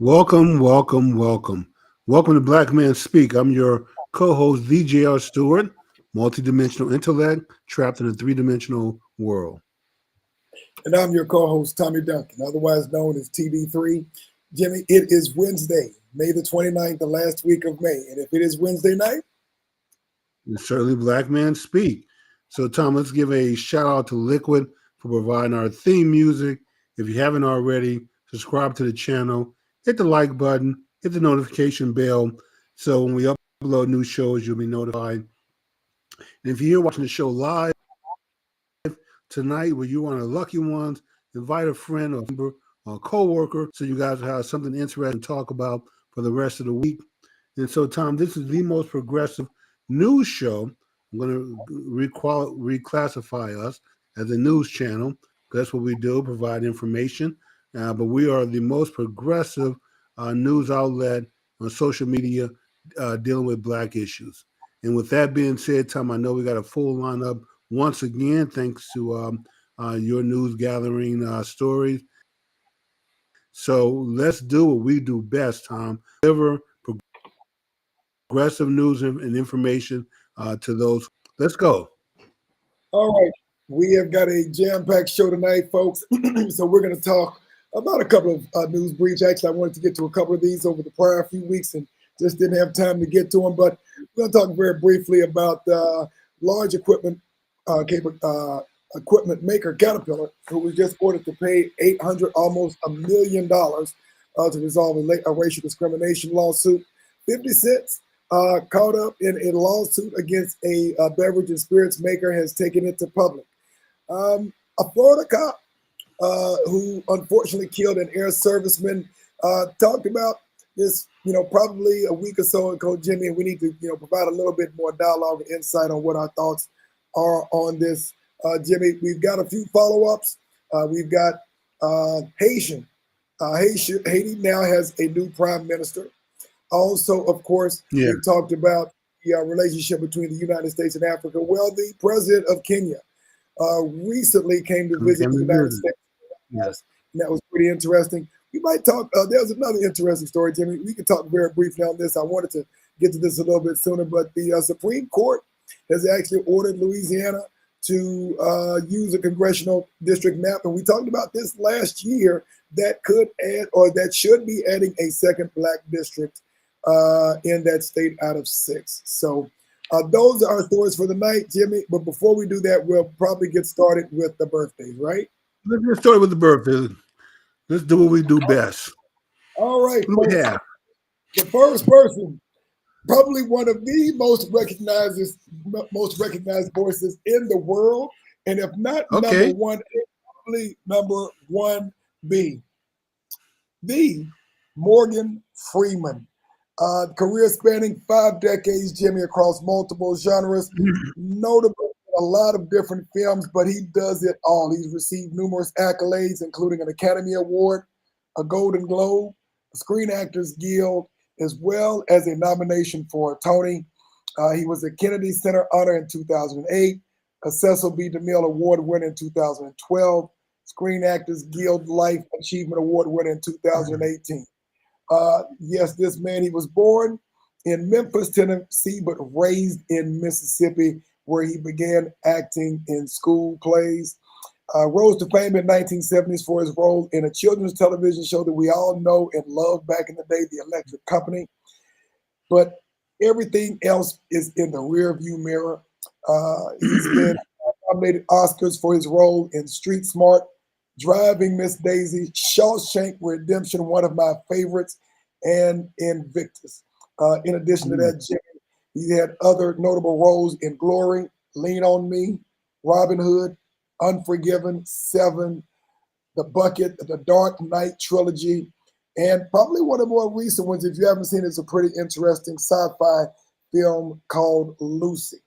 Welcome, welcome, welcome. Welcome to Black Man Speak. I'm your co-host, VJR Stewart, multidimensional intellect trapped in a three-dimensional world. And I'm your co-host, Tommy Duncan, otherwise known as TD3. Jimmy, it is Wednesday, May the 29th, the last week of May. And if it is Wednesday night, It's certainly Black Man Speak. So, Tom, let's give a shout out to Liquid for providing our theme music. If you haven't already, subscribe to the channel, hit the like button, hit the notification bell. So when we upload new shows, you'll be notified. And if you're watching the show live tonight, where you're one of the lucky ones, invite a friend or member or co-worker so you guys have something interesting to talk about for the rest of the week. And so, Tom, this is the most progressive news show. I'm going to reclassify us as a news channel. That's what we do, provide information. But we are the most progressive news outlet on social media dealing with Black issues. And with that being said, Tom, I know we got a full lineup once again, thanks to your news gathering stories. So let's do what we do best, Tom. Deliver progressive news and information to those. Let's go. all right, we have got a jam-packed show tonight, folks. So we're going to talk about a couple of news briefs. Actually, I wanted to get to a couple of these over the prior few weeks and just didn't have time to get to them. But we're going to talk very briefly about large equipment equipment maker Caterpillar, who was just ordered to pay almost $1 million to resolve a racial discrimination lawsuit. 50 Cent, caught up in a lawsuit against a beverage and spirits maker, has taken it to public. A Florida cop who unfortunately killed an air serviceman talked about this, probably a week or so ago, Jimmy, and we need to, provide a little bit more dialogue and insight on what our thoughts are on this. Jimmy, we've got a few follow-ups. We've got Haitian. Haiti now has a new prime minister. Also, of course, we talked about the relationship between the United States and Africa. Well, the president of Kenya recently came to visit the United States. Yes. And that was pretty interesting. We might talk, there's another interesting story, Jimmy. We can talk very briefly on this. I wanted to get to this a little bit sooner, but the Supreme Court has actually ordered Louisiana to use a congressional district map. And we talked about this last year, that could add, or that should be adding, a second Black district in that state out of 6. So those are our stories for the night, Jimmy. But before we do that, we'll probably get started with the birthdays, right? Let's get started with the birthdays. Let's do what we do best. All right. Yeah. The first person, probably one of the most recognized voices in the world, and if not number one, probably number 1B, the Morgan Freeman. Career spanning 5 decades, Jimmy, across multiple genres, notable in a lot of different films, but he does it all. He's received numerous accolades, including an Academy Award, a Golden Globe, a Screen Actors Guild, as well as a nomination for a Tony. He was a Kennedy Center Honor in 2008, a Cecil B. DeMille Award winner in 2012, Screen Actors Guild Life Achievement Award winner in 2018. Yes, this man, he was born in Memphis, Tennessee, but raised in Mississippi, where he began acting in school plays. Rose to fame in 1970s for his role in a children's television show that we all know and love back in the day, The Electric Company. But everything else is in the rearview mirror. He's been nominated Oscars for his role in Street Smart, Driving Miss Daisy, Shawshank Redemption, one of my favorites, and Invictus. In addition to that, Jimmy, he had other notable roles in Glory, Lean on Me, Robin Hood, Unforgiven, Seven, The Bucket, The Dark Knight trilogy, and probably one of the more recent ones, if you haven't seen it, it's a pretty interesting sci-fi film called Lucy.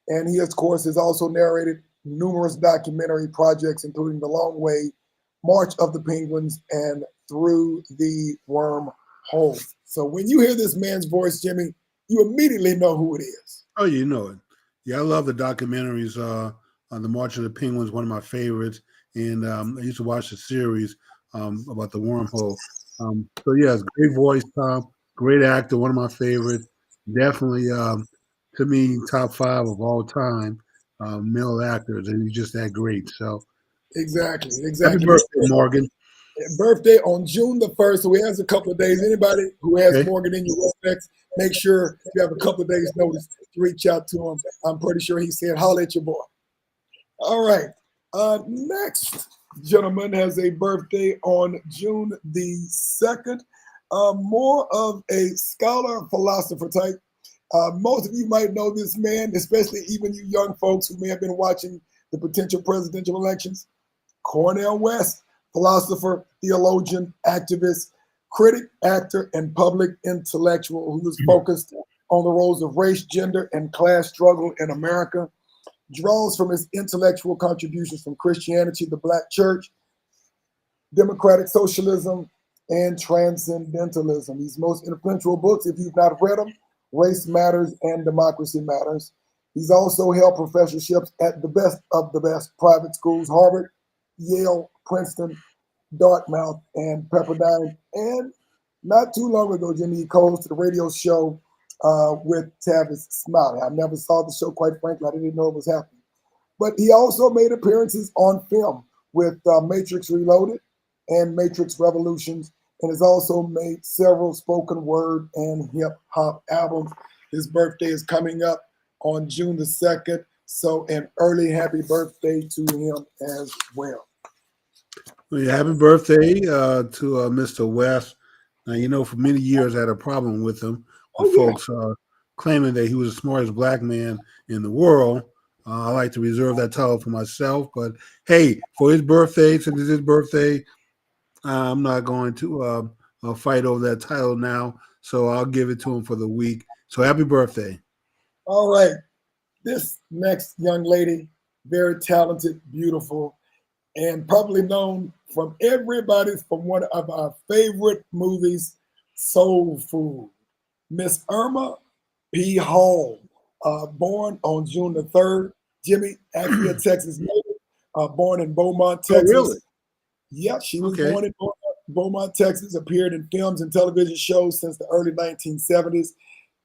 And he, of course, has also narrated numerous documentary projects, including The Long Way, March of the Penguins, and Through the Wormhole. So when you hear this man's voice, Jimmy, you immediately know who it is. Oh, you know it. Yeah, I love the documentaries. On the March of the Penguins, one of my favorites. And I used to watch the series about the wormhole. So yes, great voice, Tom. Great actor, one of my favorites. Definitely, to me, top 5 of all time male actors, and he's just that great. So Exactly, happy exactly. birthday, Morgan. Birthday on June the 1st, so he has a couple of days. Anybody who has Okay. Morgan in your Rolodex, make sure you have a couple of days notice to reach out to him. I'm pretty sure he said, holla at your boy. All right. Next gentleman has a birthday on June the 2nd. More of a scholar, philosopher type. Most of you might know this man, especially even you young folks who may have been watching the potential presidential elections. Cornel West, philosopher, theologian, activist, critic, actor, and public intellectual who is focused on the roles of race, gender, and class struggle in America, draws from his intellectual contributions from Christianity, the Black church, democratic socialism, and transcendentalism. His most influential books, if you've not read them, Race Matters and Democracy Matters. He's also held professorships at the best of the best private schools, Harvard, Yale, Princeton, Dartmouth, and Pepperdine. And not too long ago, Jimmy, he co-hosted a radio show with Tavis Smiley. I never saw the show, quite frankly. I didn't know it was happening. But he also made appearances on film with Matrix Reloaded and Matrix Revolutions, and has also made several spoken word and hip hop albums. His birthday is coming up on June the 2nd, so an early happy birthday to him as well. Well, yeah, happy birthday to Mr. West. Now, for many years I had a problem with him, with Oh, yeah. folks claiming that he was the smartest black man in the world. I like to reserve that title for myself. But hey, for his birthday, since it's his birthday, I'm not going to fight over that title now. So I'll give it to him for the week. So happy birthday. All right. This next young lady, very talented, beautiful, and probably known from everybody from one of our favorite movies, Soul Food. Miss Irma P. Hall, born on June the 3rd. Jimmy, actually a Texas native, born in Beaumont, Oh, really? Texas. Yeah, she was Okay. born in Beaumont, Texas, appeared in films and television shows since the early 1970s,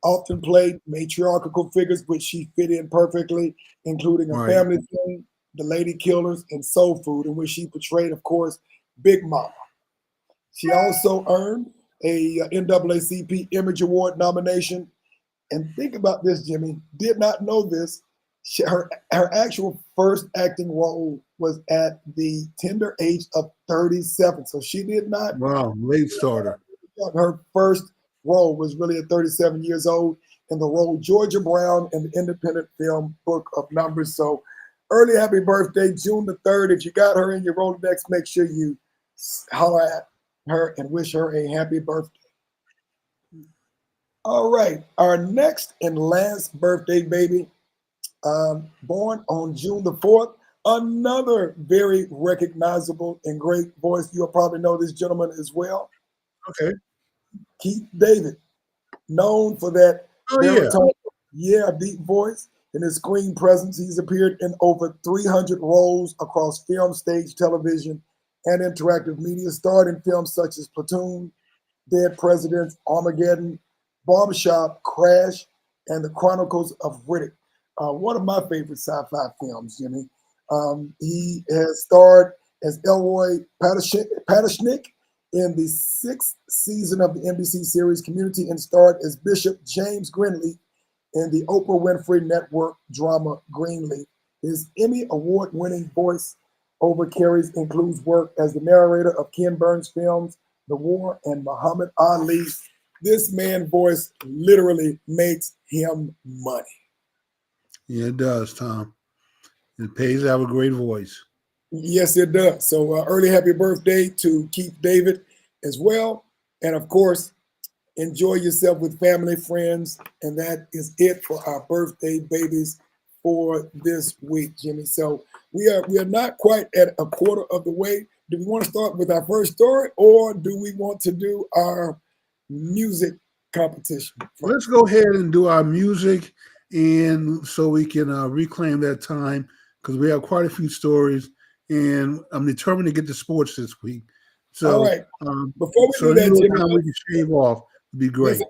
often played matriarchal figures, which she fit in perfectly, including A Right. Family Thing, The Lady Killers, and Soul Food, in which she portrayed, of course, Big Mama. She also earned a NAACP Image Award nomination. And think about this, Jimmy. Did not know this. Her actual first acting role was at the tender age of 37. So she did not. Wow, late starter. Her first role was really at 37 years old in the role Georgia Brown in the independent film Book of Numbers. So early happy birthday, June the 3rd. If you got her in your Rolodex, make sure you holler at her and wish her a happy birthday. All right, our next and last birthday baby, born on June the 4th, another very recognizable and great voice. You'll probably know this gentleman as well. Okay. Keith David, known for that Oh, baritone, deep voice and his screen presence. He's appeared in over 300 roles across film, stage, television, and interactive media, starred in films such as Platoon, Dead Presidents, Armageddon, Barbershop, Crash, and The Chronicles of Riddick. One of my favorite sci-fi films, Jimmy. He has starred as Elroy Patashnik in the 6th season of the NBC series Community and starred as Bishop James Greenleaf in the Oprah Winfrey Network drama Greenleaf. His Emmy Award-winning voice over carries includes work as the narrator of Ken Burns' films The War and Muhammad Ali. This man's voice literally makes him money. Yeah, it does, Tom. It pays to have a great voice. Yes, it does. So early happy birthday to Keith David as well. And of course, enjoy yourself with family, friends. And that is it for our birthday babies for this week, Jimmy. So we are not quite at a quarter of the way. Do we want to start with our first story, or do we want to do our music competition? Let's go ahead and do our music, and so we can reclaim that time, because we have quite a few stories, and I'm determined to get to sports this week. All So, right. Before we so do any that, little Jimmy, time we can shave off would be great.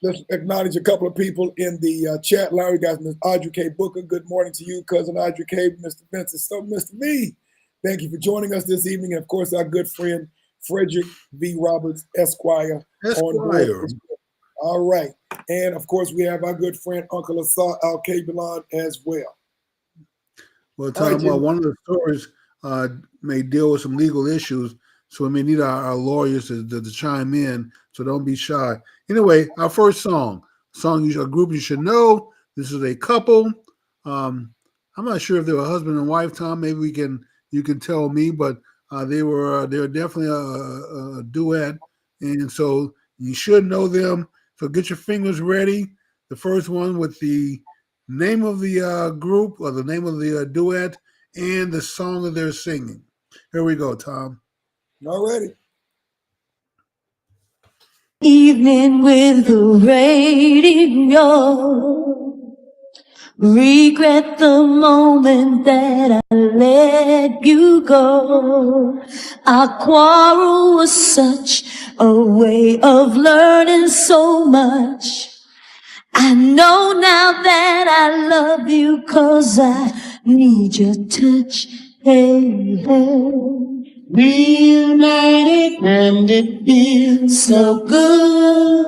let's acknowledge a couple of people in the chat line. We got Ms. Audrey K. Booker. Good morning to you, cousin Audrey K. Mr. Vincent. So, Mr. V, thank you for joining us this evening. And of course, our good friend Frederick V. Roberts, Esquire, on board. All right. And of course, we have our good friend Uncle Asar Al-Kabilan as well. Well, Tom, one of the stories may deal with some legal issues, so we may need our lawyers to chime in, so don't be shy. Anyway, our first song, a group you should know. This is a couple. I'm not sure if they were husband and wife, Tom. Maybe you can tell me, but they were definitely a duet, and so you should know them. So get your fingers ready. The first one with the name of the group or the name of the duet and the song that they're singing. Here we go, Tom. All righty. Evening with the radio. Regret the moment that I let you go. Our quarrel was such a way of learning so much. I know now that I love you 'cause I need your touch. Hey, hey. Reunited and it feels so good.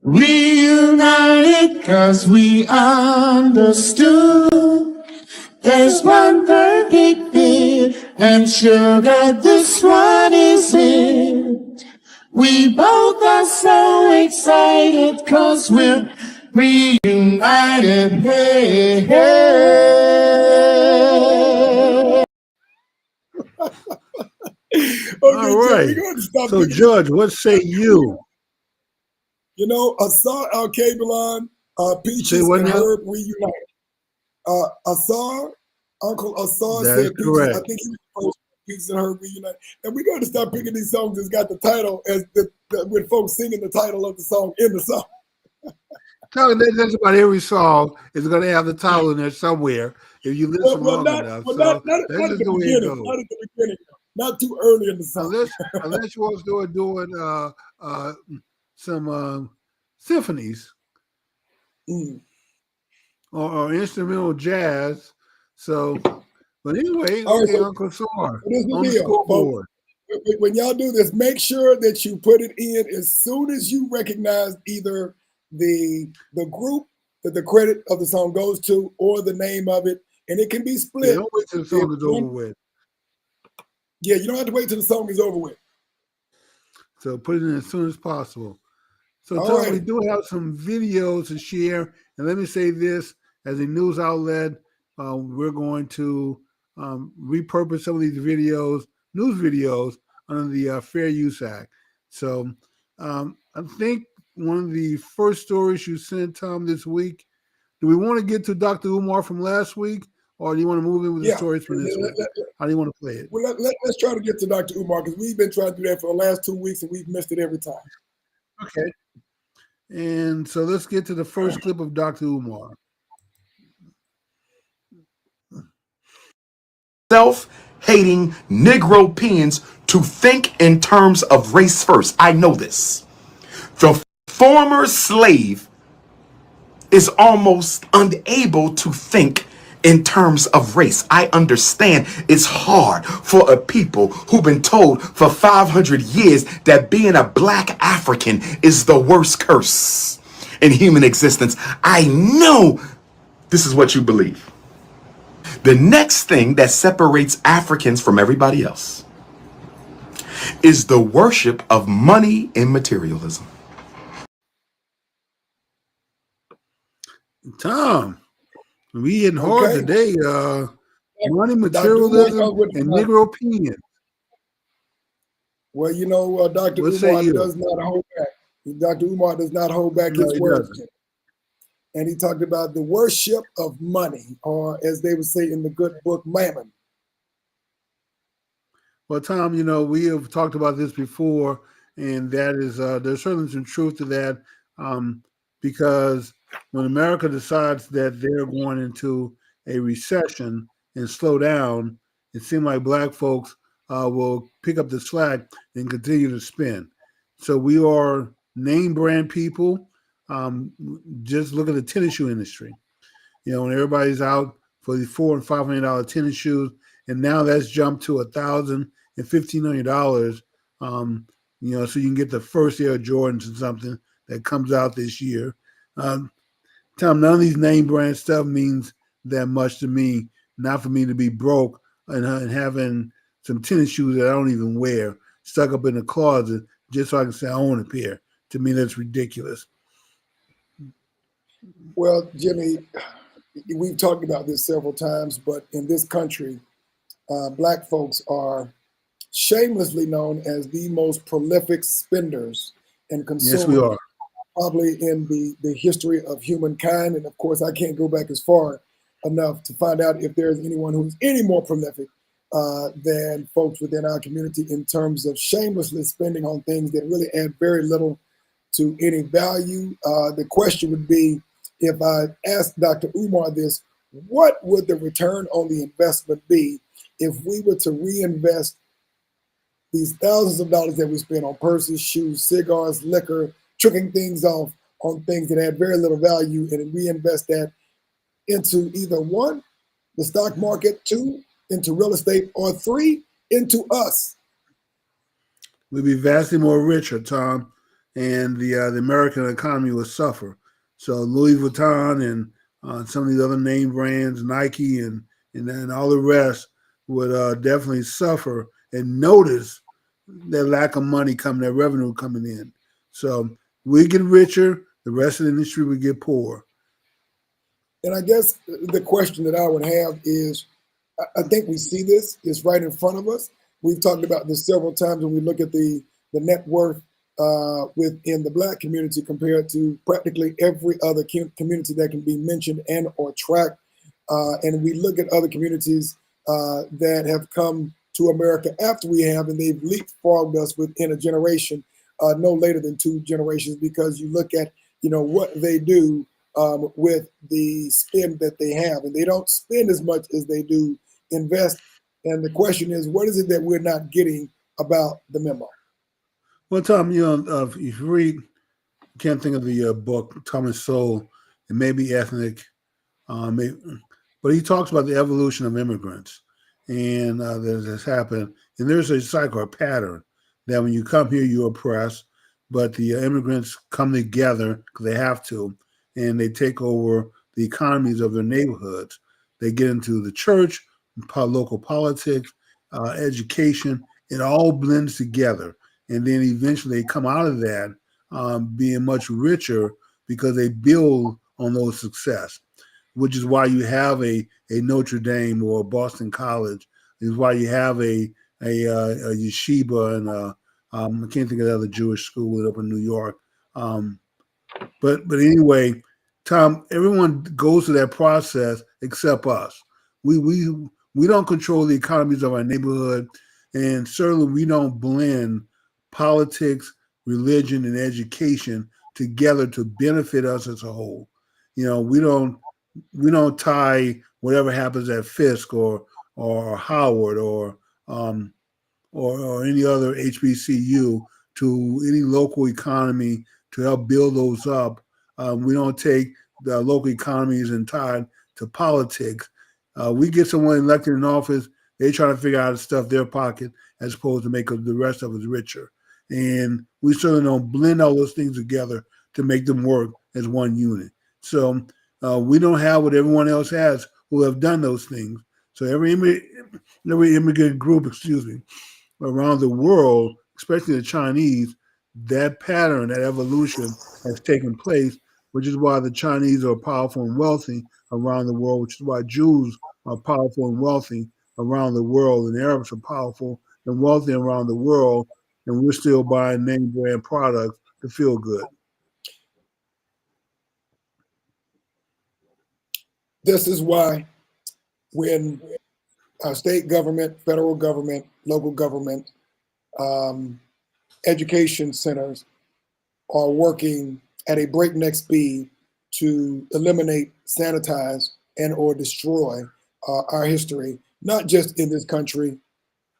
Reunited 'cause we understood. There's one perfect fit, and sugar, this one is it. We both are so excited 'cause we're reunited. Hey, hey. All right. So, Judge, what say you? You know, Asar Al-Kabilan, Peaches and Herb reunited. Uncle Asar said Peaches. Correct. I think he was supposed to Peaches and Herb reunited. And we got to start picking these songs that's got the title with folks singing the title of the song in the song. That's about every song is going to have the title in there somewhere if you listen long enough. So not at the beginning. Not too early in the song. Unless you want to doing some symphonies or instrumental jazz. So, but anyway, okay, Uncle Sar on the scoreboard. When y'all do this, make sure that you put it in as soon as you recognize either the group that the credit of the song goes to or the name of it, and it can be split. Yeah, don't wait till the song is over with. Yeah, you don't have to wait till the song is over with. So put it in as soon as possible. So Tom, we do have some videos to share, and let me say this as a news outlet, we're going to repurpose some of these news videos under the Fair Use Act. So I think one of the first stories you sent, Tom, this week, do we want to get to Dr. Umar from last week, or do you want to move in with the stories from this week? How do you want to play it? Well, let's try to get to Dr. Umar because we've been trying to do that for the last 2 weeks and we've missed it every time. Okay. And so let's get to the first clip of Dr. Umar. Self-hating Negropeans to think in terms of race first. I know this. The former slave is almost unable to think in terms of race. I understand it's hard for a people who've been told for 500 years that being a black African is the worst curse in human existence. I know this is what you believe. The next thing that separates Africans from everybody else is the worship of money and materialism. Tom, we hitting hard today. Money, materialism, and Negropean. Well, you know, Dr. Umar does not hold back. Dr. Umar does not hold back his words. And he talked about the worship of money, or as they would say in the good book, mammon. Well, Tom, you know, we have talked about this before, and that is there's certainly some truth to that because when America decides that they're going into a recession and slow down, it seems like black folks will pick up the slack and continue to spend. So we are name brand people. Just look at the tennis shoe industry. When everybody's out for the $400 and $500 tennis shoes, and now that's jumped to $1,000 and $1,500. So you can get the first Air Jordans and something that comes out this year. Tom, none of these name brand stuff means that much to me. Not for me to be broke and having some tennis shoes that I don't even wear stuck up in the closet just so I can say I own a pair. To me, that's ridiculous. Well, Jimmy, we've talked about this several times, but in this country, Black folks are shamelessly known as the most prolific spenders and consumers. Yes, we are. Probably in the history of humankind. And of course, I can't go back as far enough to find out if there's anyone who's any more prolific than folks within our community in terms of shamelessly spending on things that really add very little to any value. The question would be, if I asked Dr. Umar this, what would the return on the investment be if we were to reinvest these thousands of dollars that we spend on purses, shoes, cigars, liquor, tricking things off on things that had very little value, and reinvest that into either one, the stock market, two, into real estate, or three, into us? We'd be vastly more richer, Tom, and the American economy would suffer. So Louis Vuitton and some of these other name brands, Nike and then all the rest would definitely suffer and notice that lack of money coming, that revenue coming in. So we get richer, the rest of the industry would get poor. And I guess the question that I would have is, I think we see this, it's right in front of us. We've talked about this several times when we look at the net worth within the Black community compared to practically every other community that can be mentioned and or tracked. And we look at other communities that have come to America after we have, and they've leapfrogged us within a generation, no later than 2 generations, because you look at what they do with the spend that they have, and they don't spend as much as they do invest. And the question is, what is it that we're not getting about the memo? Well, Tom, if you read, can't think of the book, Thomas Sowell, it may be ethnic, but he talks about the evolution of immigrants, and that has happened. And there's a cycle, a pattern, that when you come here, you're oppressed, but the immigrants come together because they have to, and they take over the economies of their neighborhoods. They get into the church, local politics, education. It all blends together. And then eventually they come out of that being much richer because they build on those success, which is why you have a Notre Dame or a Boston College. Is why you have a yeshiva and I can't think of the other Jewish school up in New York. But anyway, Tom, everyone goes through that process except us. We don't control the economies of our neighborhood, and certainly we don't blend politics, religion, and education together to benefit us as a whole. We don't tie whatever happens at Fisk or Howard or any other HBCU to any local economy to help build those up. We don't take the local economies and tie it to politics. We get someone elected in office, they try to figure out how to stuff their pocket as opposed to make the rest of us richer. And we certainly don't blend all those things together to make them work as one unit. So we don't have what everyone else has who have done those things. So every immigrant group, around the world, especially the Chinese, that pattern, that evolution has taken place, which is why the Chinese are powerful and wealthy around the world, which is why Jews are powerful and wealthy around the world, and Arabs are powerful and wealthy around the world, and we're still buying name brand products to feel good. This is why when our state government, federal government, local government, education centers are working at a breakneck speed to eliminate, sanitize, and or destroy our history, not just in this country,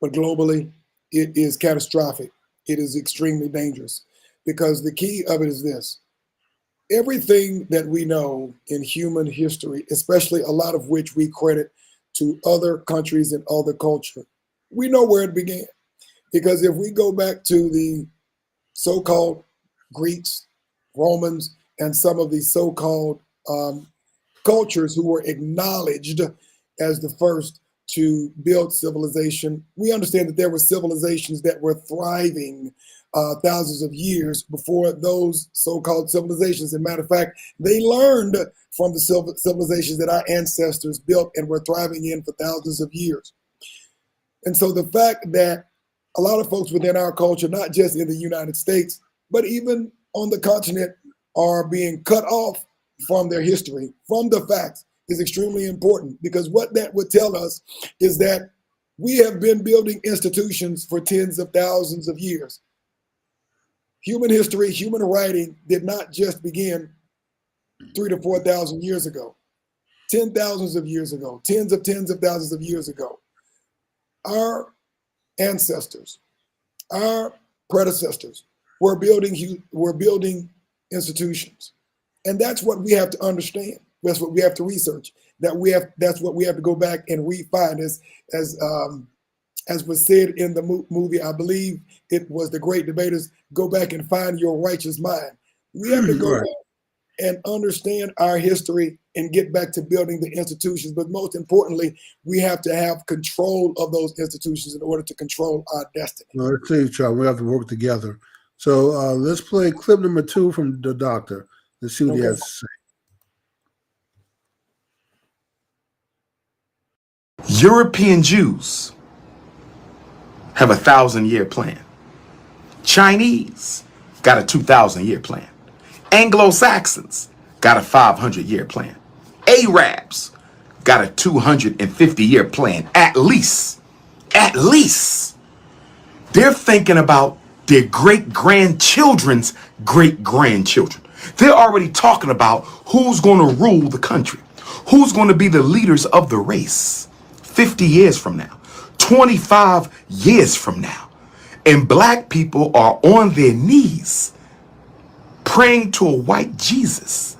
but globally, it is catastrophic. It is extremely dangerous because the key of it is this. Everything that we know in human history, especially a lot of which we credit to other countries and other culture, we know where it began. Because if we go back to the so-called Greeks, Romans, and some of these so-called cultures who were acknowledged as the first to build civilization, we understand that there were civilizations that were thriving thousands of years before those so-called civilizations. As a matter of fact, they learned from the civilizations that our ancestors built and were thriving in for thousands of years. And so the fact that a lot of folks within our culture, not just in the United States, but even on the continent, are being cut off from their history, from the facts, is extremely important, because what that would tell us is that we have been building institutions for tens of thousands of years. Human history, human writing did not just begin 3,000 to 4,000 years ago, 10,000s of years ago, tens of thousands of years ago. Our ancestors, our predecessors were building institutions. And that's what we have to understand. That's what we have to research. That's what we have to go back and refine. As was said in the movie, I believe it was The Great Debaters, go back and find your righteous mind. We have to go back and understand our history and get back to building the institutions. But most importantly, we have to have control of those institutions in order to control our destiny. Well, let's see, Charles. We have to work together. So let's play clip number 2 from the doctor. Let's see what he has to say. European Jews have a 1,000-year plan. Chinese got a 2,000-year plan. Anglo-Saxons got a 500-year plan. Arabs got a 250-year plan, at least. At least. They're thinking about their great-grandchildren's great-grandchildren. They're already talking about who's going to rule the country, who's going to be the leaders of the race 50 years from now, 25 years from now. And black people are on their knees praying to a white Jesus,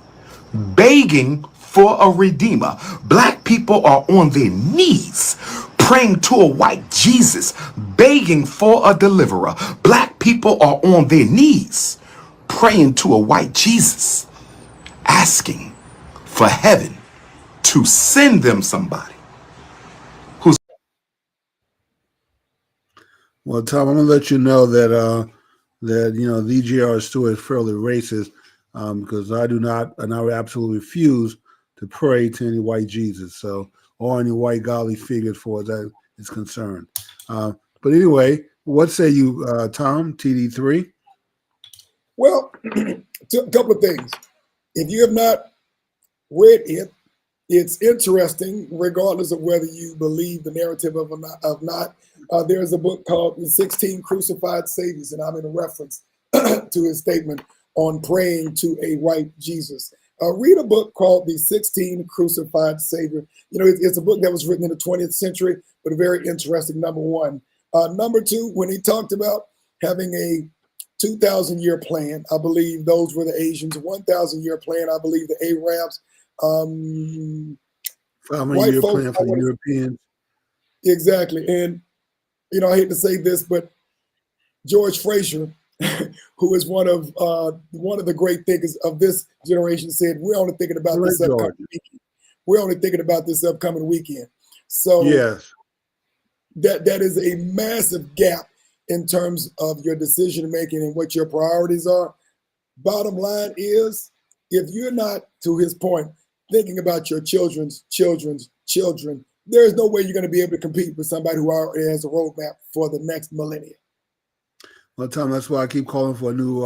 begging for a redeemer. Black people are on their knees praying to a white Jesus, begging for a deliverer. Black people are on their knees praying to a white Jesus, asking for heaven to send them somebody. Well, Tom, I'm gonna let you know that the EGR still is fairly racist, because I do not, and I would absolutely refuse to pray to any white Jesus, or any white godly figures for that is concerned. But anyway, what say you, Tom, TD3? Well, a couple of things. If you have not read it, it's interesting, regardless of whether you believe the narrative of not. There's a book called The 16 Crucified Saviors, and I'm in a reference to his statement on praying to a white Jesus. Read a book called The 16 Crucified Savior. You know, it's a book that was written in the 20th century, but a very interesting, number one. Number two, when he talked about having a 2,000-year plan, I believe those were the Asians. 1,000-year plan, I believe the Arabs. 500-year plan for the Europeans. Exactly. And, you know, I hate to say this, but George Fraser, who is one of the great thinkers of this generation, said, we're only thinking about this upcoming weekend. We're only thinking about this upcoming weekend. So yes, that is a massive gap in terms of your decision making and what your priorities are. Bottom line is, if you're not, to his point, thinking about your children's children, there is no way you're going to be able to compete with somebody who already has a roadmap for the next millennium. Well, Tom, that's why I keep calling for a new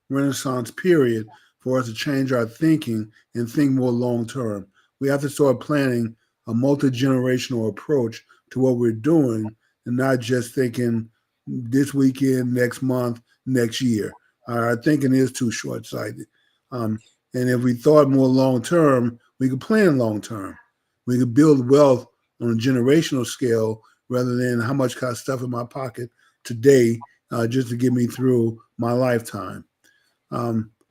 Renaissance period for us to change our thinking and think more long term. We have to start planning a multi-generational approach to what we're doing and not just thinking this weekend, next month, next year. Our thinking is too short-sighted. And if we thought more long-term, we could plan long-term. We could build wealth on a generational scale rather than how much kind of stuff in my pocket today just to get me through my lifetime.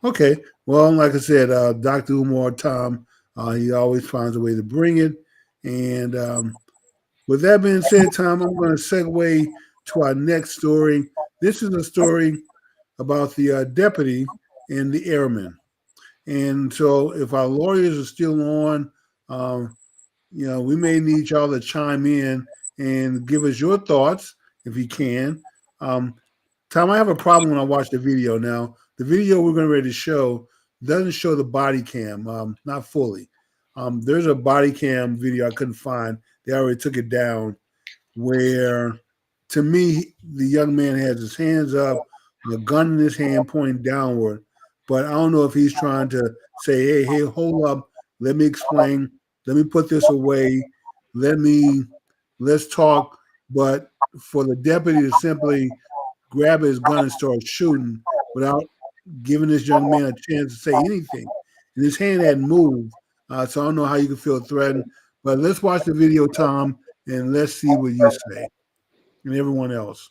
Okay, well, like I said, Dr. Umar Tom, he always finds a way to bring it. And with that being said, Tom, I'm going to segue to our next story. This is a story about the deputy and the airman. And so if our lawyers are still on, we may need y'all to chime in and give us your thoughts if you can. Tom, I have a problem when I watch the video now. The video we're going to show doesn't show the body cam, not fully. There's a body cam video I couldn't find. They already took it down where, to me, the young man has his hands up, a gun in his hand pointing downward. But I don't know if he's trying to say, hey, hold up. Let me explain. Let me put this away. Let's talk. But for the deputy to simply grab his gun and start shooting without giving this young man a chance to say anything. And his hand hadn't moved. So I don't know how you can feel threatened. But let's watch the video, Tom, and let's see what you say and everyone else.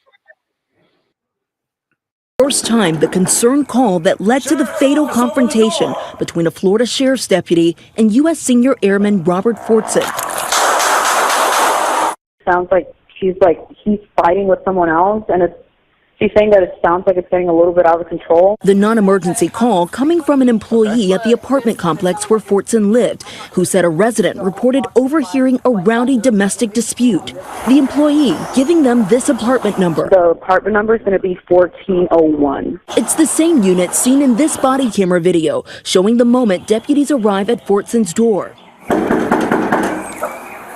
First time the concerned call that led to the fatal confrontation between a Florida sheriff's deputy and U.S. Senior Airman Robert Forston. Sounds like he's fighting with someone else, and she's saying that it sounds like it's getting a little bit out of control. The non-emergency call coming from an employee at the apartment complex where Forston lived, who said a resident reported overhearing a rowdy domestic dispute. The employee giving them this apartment number. The apartment number is going to be 1401. It's the same unit seen in this body camera video, showing the moment deputies arrive at Forston's door.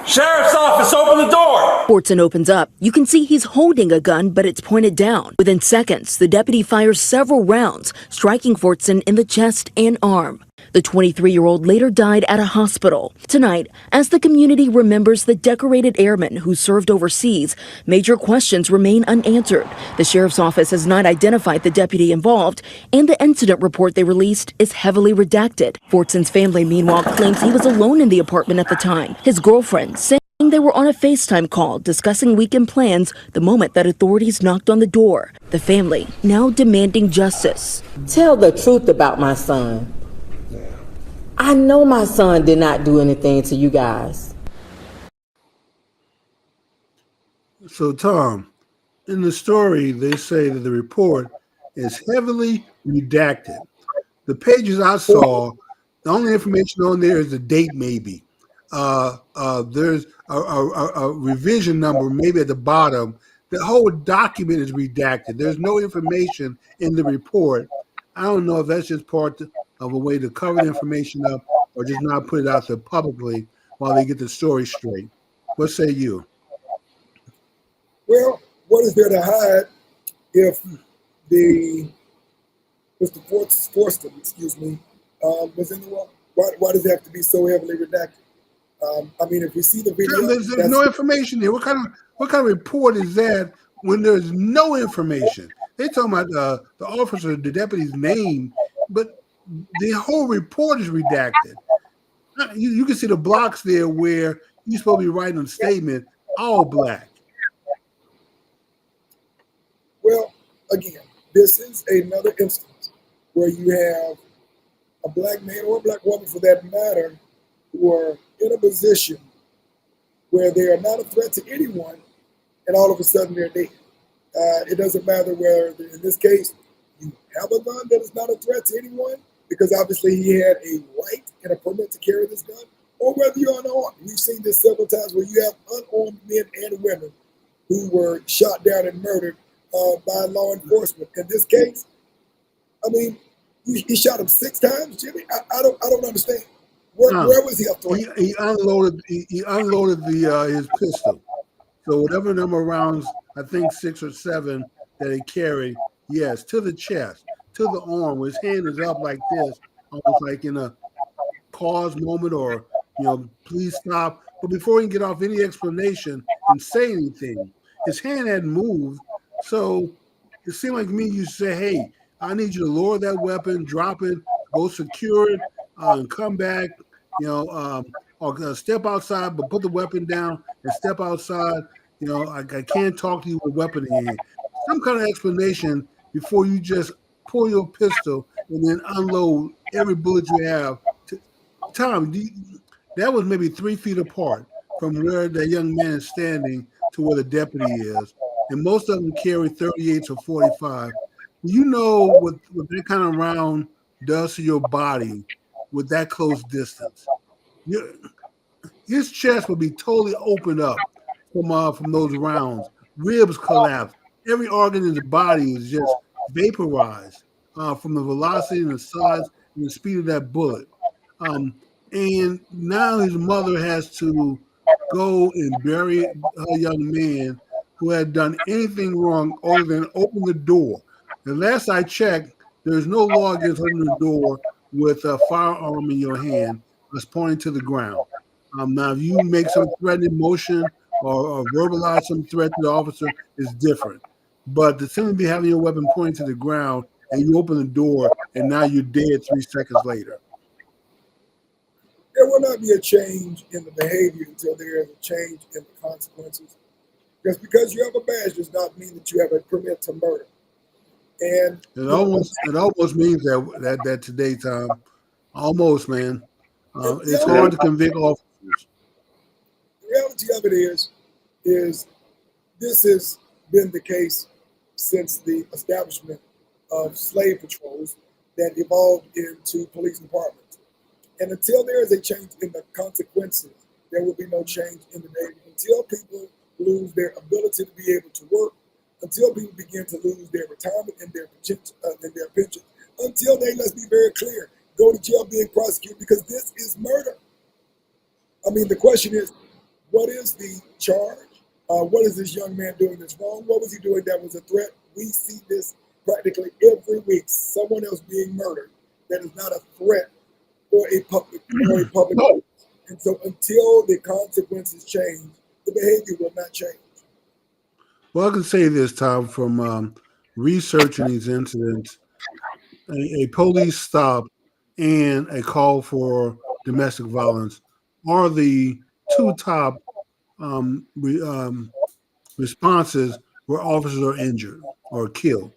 Sheriff's office, open the door! Forston opens up. You can see he's holding a gun, but it's pointed down. Within seconds, the deputy fires several rounds, striking Forston in the chest and arm. The 23-year-old later died at a hospital. Tonight, as the community remembers the decorated airman who served overseas, major questions remain unanswered. The sheriff's office has not identified the deputy involved, and the incident report they released is heavily redacted. Forston's family, meanwhile, claims he was alone in the apartment at the time. His girlfriend saying they were on a FaceTime call discussing weekend plans the moment that authorities knocked on the door. The family now demanding justice. Tell the truth about my son. I know my son did not do anything to you guys. So, Tom, in the story, they say that the report is heavily redacted. The pages I saw, the only information on there is the date, maybe. There's a revision number, maybe at the bottom. The whole document is redacted. There's no information in the report. I don't know if that's just part of a way to cover the information up or just not put it out there publicly while they get the story straight. What say you? Well, what is there to hide if the Mr. Forston, was in the wrong? Why does it have to be so heavily redacted? I mean, if we see the video, there's no information there. What kind of report is that when there's no information? They're talking about the officer, the deputy's name, but the whole report is redacted. You can see the blocks there where you're supposed to be writing a statement, all black. Well, again, this is another instance where you have a black man or a black woman, for that matter, who are in a position where they are not a threat to anyone, and all of a sudden they're dead. It doesn't matter whether, in this case, you have a gun that is not a threat to anyone, because obviously he had a right and a permit to carry this gun, or whether you're unarmed. We've seen this several times where you have unarmed men and women who were shot down and murdered by law enforcement. In this case, I mean, he shot him 6 times, Jimmy. I don't understand. Where was he a threat? He unloaded his pistol. So whatever number of rounds, I think 6 or 7 that he carried, yes, to the chest, to the arm, where his hand is up like this, almost like in a pause moment or, please stop. But before he can get off any explanation and say anything, his hand hadn't moved. So it seemed like to me you say, hey, I need you to lower that weapon, drop it, go secure it, and come back, or step outside, but put the weapon down and step outside. You know, I can't talk to you with a weapon in your hand. Some kind of explanation before you just pull your pistol and then unload every bullet you have. Tom, that was maybe 3 feet apart from where that young man is standing to where the deputy is. And most of them carry 38s or 45. You know what that kind of round does to your body with that close distance. His chest would be totally opened up from those rounds. Ribs collapse. Every organ in his body is just vaporized from the velocity and the size and the speed of that bullet. And now his mother has to go and bury her young man who had done anything wrong other than open the door. The last I checked, there's no law against opening the door with a firearm in your hand that's pointing to the ground. Now, if you make some threatening motion or verbalize some threat to the officer, is different. But to simply be having your weapon pointing to the ground and you open the door and now you're dead 3 seconds later. There will not be a change in the behavior until there is a change in the consequences. Because you have a badge does not mean that you have a permit to murder. And it almost means that today, Tom, almost, man. It's hard to convict officers. The reality of it is this has been the case since the establishment of slave patrols that evolved into police departments. And until there is a change in the consequences, there will be no change in the behavior. Until people lose their ability to be able to work, until people begin to lose their retirement and their pension, until they, let's be very clear, go to jail being prosecuted, because this is murder. I mean, the question is, what is the charge? What is this young man doing that's wrong? What was he doing that was a threat? We see this practically every week, someone else being murdered that is not a threat for a public. And so until the consequences change, the behavior will not change. Well, I can say this, Tom, from researching these incidents, a police stop and a call for domestic violence are the two top responses where officers are injured or killed.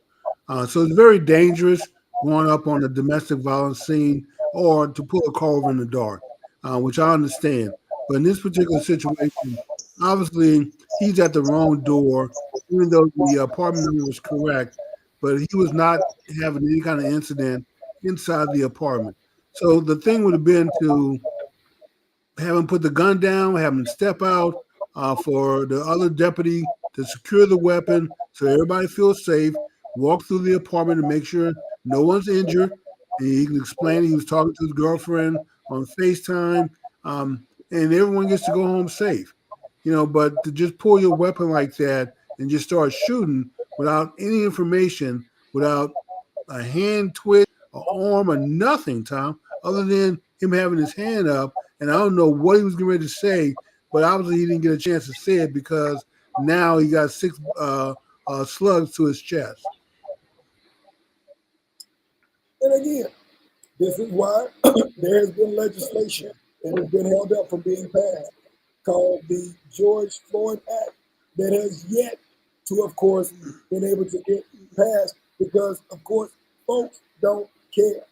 So it's very dangerous going up on the domestic violence scene or to pull a car over in the dark, which I understand. But in this particular situation, obviously he's at the wrong door, even though the apartment number was correct, but he was not having any kind of incident inside the apartment. So the thing would have been to have him put the gun down, have him step out for the other deputy to secure the weapon so everybody feels safe, walk through the apartment and make sure no one's injured. And he can explain he was talking to his girlfriend on FaceTime, and everyone gets to go home safe. You know, but to just pull your weapon like that and just start shooting without any information, without a hand twitch, an arm, or nothing, Tom, other than him having his hand up. And I don't know what he was getting ready to say, but obviously he didn't get a chance to say it because now he got 6 slugs to his chest. And again, this is why there has been legislation that has been held up from being passed called the George Floyd Act that has yet to, of course, been able to get passed because, of course, folks don't care.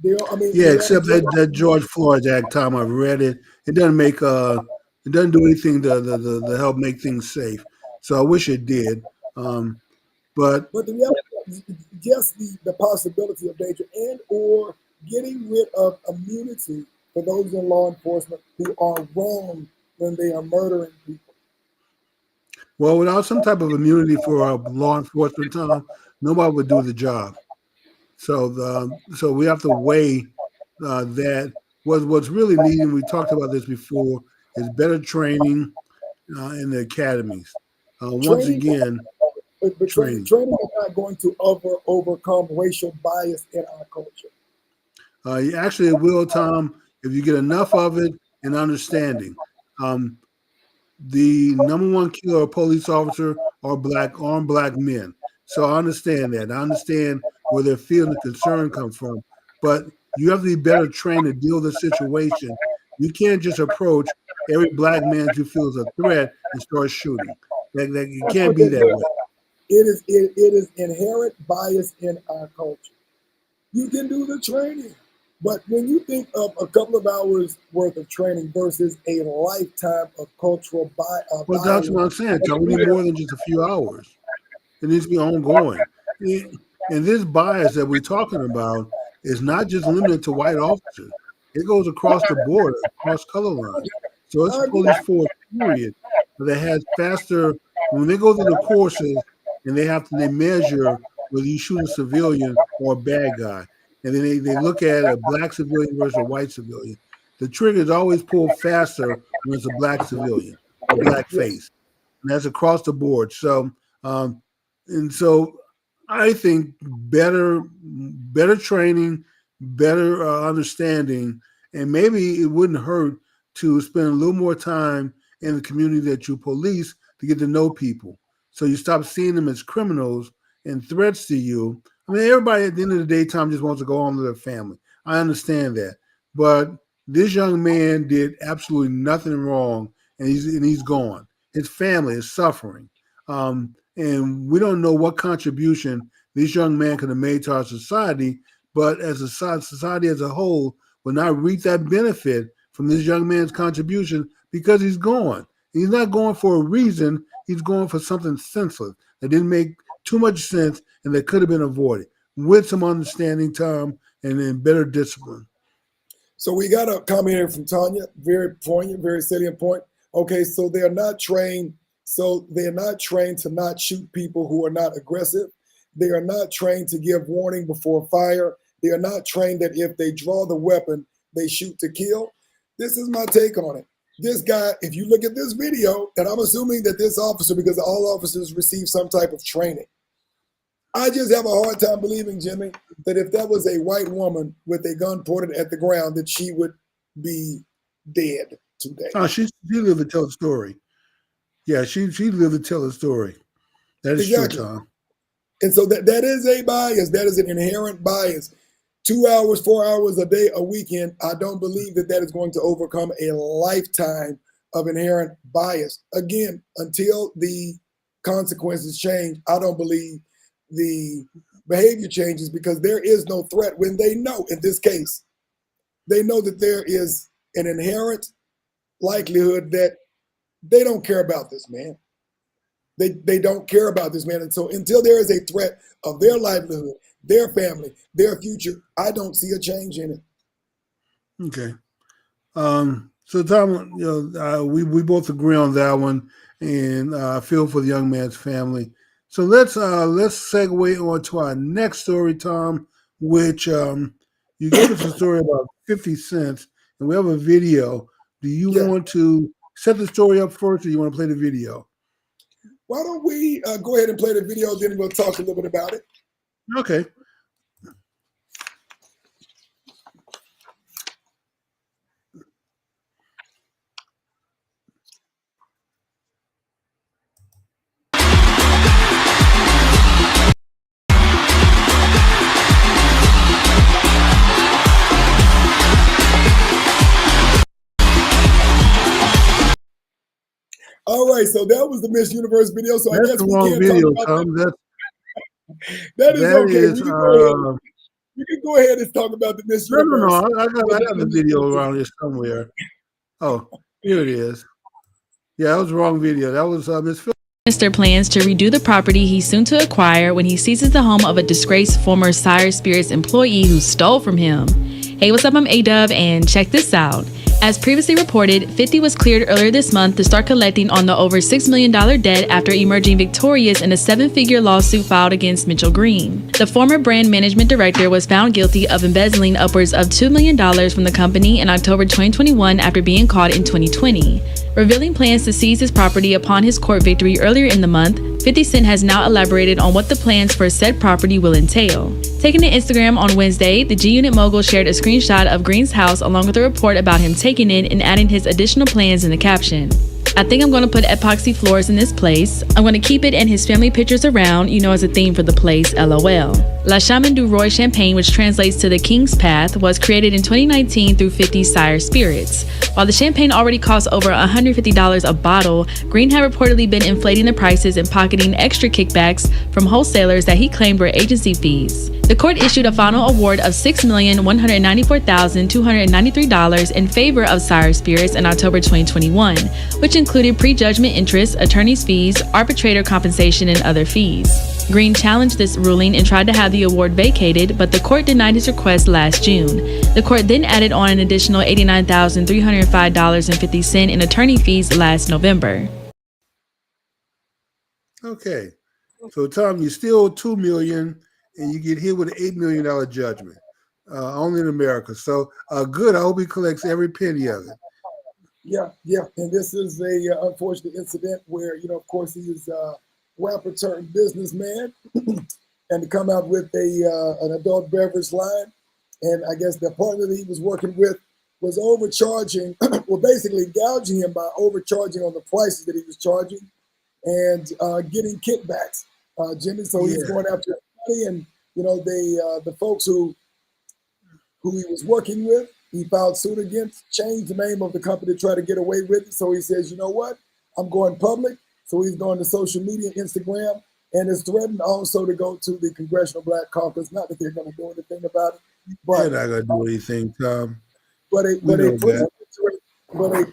Except that George Floyd Act, Tom, I've read it. It doesn't make it doesn't do anything to help make things safe. So I wish it did. But the reality is just the possibility of danger and or getting rid of immunity for those in law enforcement who are wrong when they are murdering people. Well, without some type of immunity for law enforcement, Tom, nobody would do the job. So we have to weigh that. What's really needed, we talked about this before, is better training in the academies. Once again, training is not going to overcome racial bias in our culture. Actually, it will, Tom, if you get enough of it and understanding. The number one killer of police officer are armed black men. So I understand that. I understand where their feeling of concern comes from. But you have to be better trained to deal with the situation. You can't just approach every black man you feel is a threat and start shooting. That it can't be that way. It is inherent bias in our culture. You can do the training, but when you think of a couple of hours worth of training versus a lifetime of cultural bias. Well, that's what I'm saying. We need more than just a few hours. It needs to be ongoing. And this bias that we're talking about is not just limited to white officers. It goes across the board, across color lines. So it's a police force, period, that has faster, when they go through the courses and they measure whether you shoot a civilian or a bad guy. And then they look at a black civilian versus a white civilian. The trigger is always pulled faster when it's a black civilian, a black face. And that's across the board. So, and so I think better training, better understanding, and maybe it wouldn't hurt to spend a little more time in the community that you police to get to know people. So you stop seeing them as criminals and threats to you. I mean, everybody at the end of the day, Tom, just wants to go home to their family. I understand that. But this young man did absolutely nothing wrong, and he's gone. His family is suffering. And we don't know what contribution this young man could have made to our society, but as a society as a whole will not reap that benefit from this young man's contribution because he's gone. He's not going for a reason. He's going for something senseless that didn't make too much sense and that could have been avoided with some understanding, Tom, and then better discipline. So we got a comment here from Tanya, very poignant, very salient point. Okay, so they're not trained. So they're not trained to not shoot people who are not aggressive. They are not trained to give warning before fire. They are not trained that if they draw the weapon, they shoot to kill. This is my take on it. This guy, if you look at this video, and I'm assuming that this officer, because all officers receive some type of training. I just have a hard time believing, Jimmy, that if that was a white woman with a gun pointed at the ground, that she would be dead today. Oh, she lived to tell the story. Yeah, she lived to tell the story. That is exactly. True, Tom. And so that is a bias. That is an inherent bias. 2 hours, 4 hours a day, a weekend, I don't believe that is going to overcome a lifetime of inherent bias. Again, until the consequences change, I don't believe the behavior changes because there is no threat when they know, in this case, they know that there is an inherent likelihood that they don't care about this man. They don't care about this man. And so until there is a threat of their livelihood, their family, their future, I don't see a change in it. Okay. So Tom, we both agree on that one, and I feel for the young man's family. So let's segue on to our next story, Tom, which you gave us a story about 50 cents, and we have a video. Do you want to set the story up first, or you want to play the video? Why don't we go ahead and play the video, then we'll talk a little bit about it. Okay. All right, so that was the Miss Universe video. So that's I guess the we wrong can't video, talk Tom. about that is okay. We can go ahead and talk about the Miss Universe. No, I got the video around here somewhere. Oh, here it is. Yeah, that was the wrong video. That was Miss Phil. Mr. plans to redo the property he's soon to acquire when he seizes the home of a disgraced former Sire Spirits employee who stole from him. Hey, what's up? I'm A-Dub, and check this out. As previously reported, 50 was cleared earlier this month to start collecting on the over $6 million debt after emerging victorious in a 7-figure lawsuit filed against Mitchell Green. The former brand management director was found guilty of embezzling upwards of $2 million from the company in October 2021 after being caught in 2020. Revealing plans to seize his property upon his court victory earlier in the month, 50 Cent has now elaborated on what the plans for said property will entail. Taking to Instagram on Wednesday, the G-Unit mogul shared a screenshot of Green's house along with a report about him taking it and adding his additional plans in the caption. I think I'm going to put epoxy floors in this place. I'm going to keep it and his family pictures around, as a theme for the place, LOL. La Chemin du Roi Champagne, which translates to the King's Path, was created in 2019 through 50 Sire Spirits. While the champagne already costs over $150 a bottle, Green had reportedly been inflating the prices and pocketing extra kickbacks from wholesalers that he claimed were agency fees. The court issued a final award of $6,194,293 in favor of Sire Spirits in October 2021, which included prejudgment interest, attorney's fees, arbitrator compensation, and other fees. Green challenged this ruling and tried to have the award vacated, but the court denied his request last June. The court then added on an additional $89,305.50 in attorney fees last November. Okay, so Tom, you steal $2 million and you get hit with an $8 million judgment, only in America. So good. I hope he collects every penny of it. Yeah. And this is a unfortunate incident where, of course, he is a rapper turned businessman, and to come out with an adult beverage line, and I guess the partner that he was working with was overcharging, well, basically gouging him by overcharging on the prices that he was charging, and getting kickbacks, Jimmy. So he's going after money, and the folks who he was working with, he filed suit against, changed the name of the company to try to get away with it. So he says, you know what, I'm going public. So he's going to social media, Instagram, and is threatened also to go to the Congressional Black Caucus. Not that they're going to do anything about it, but they're not going to do anything, Tom. But a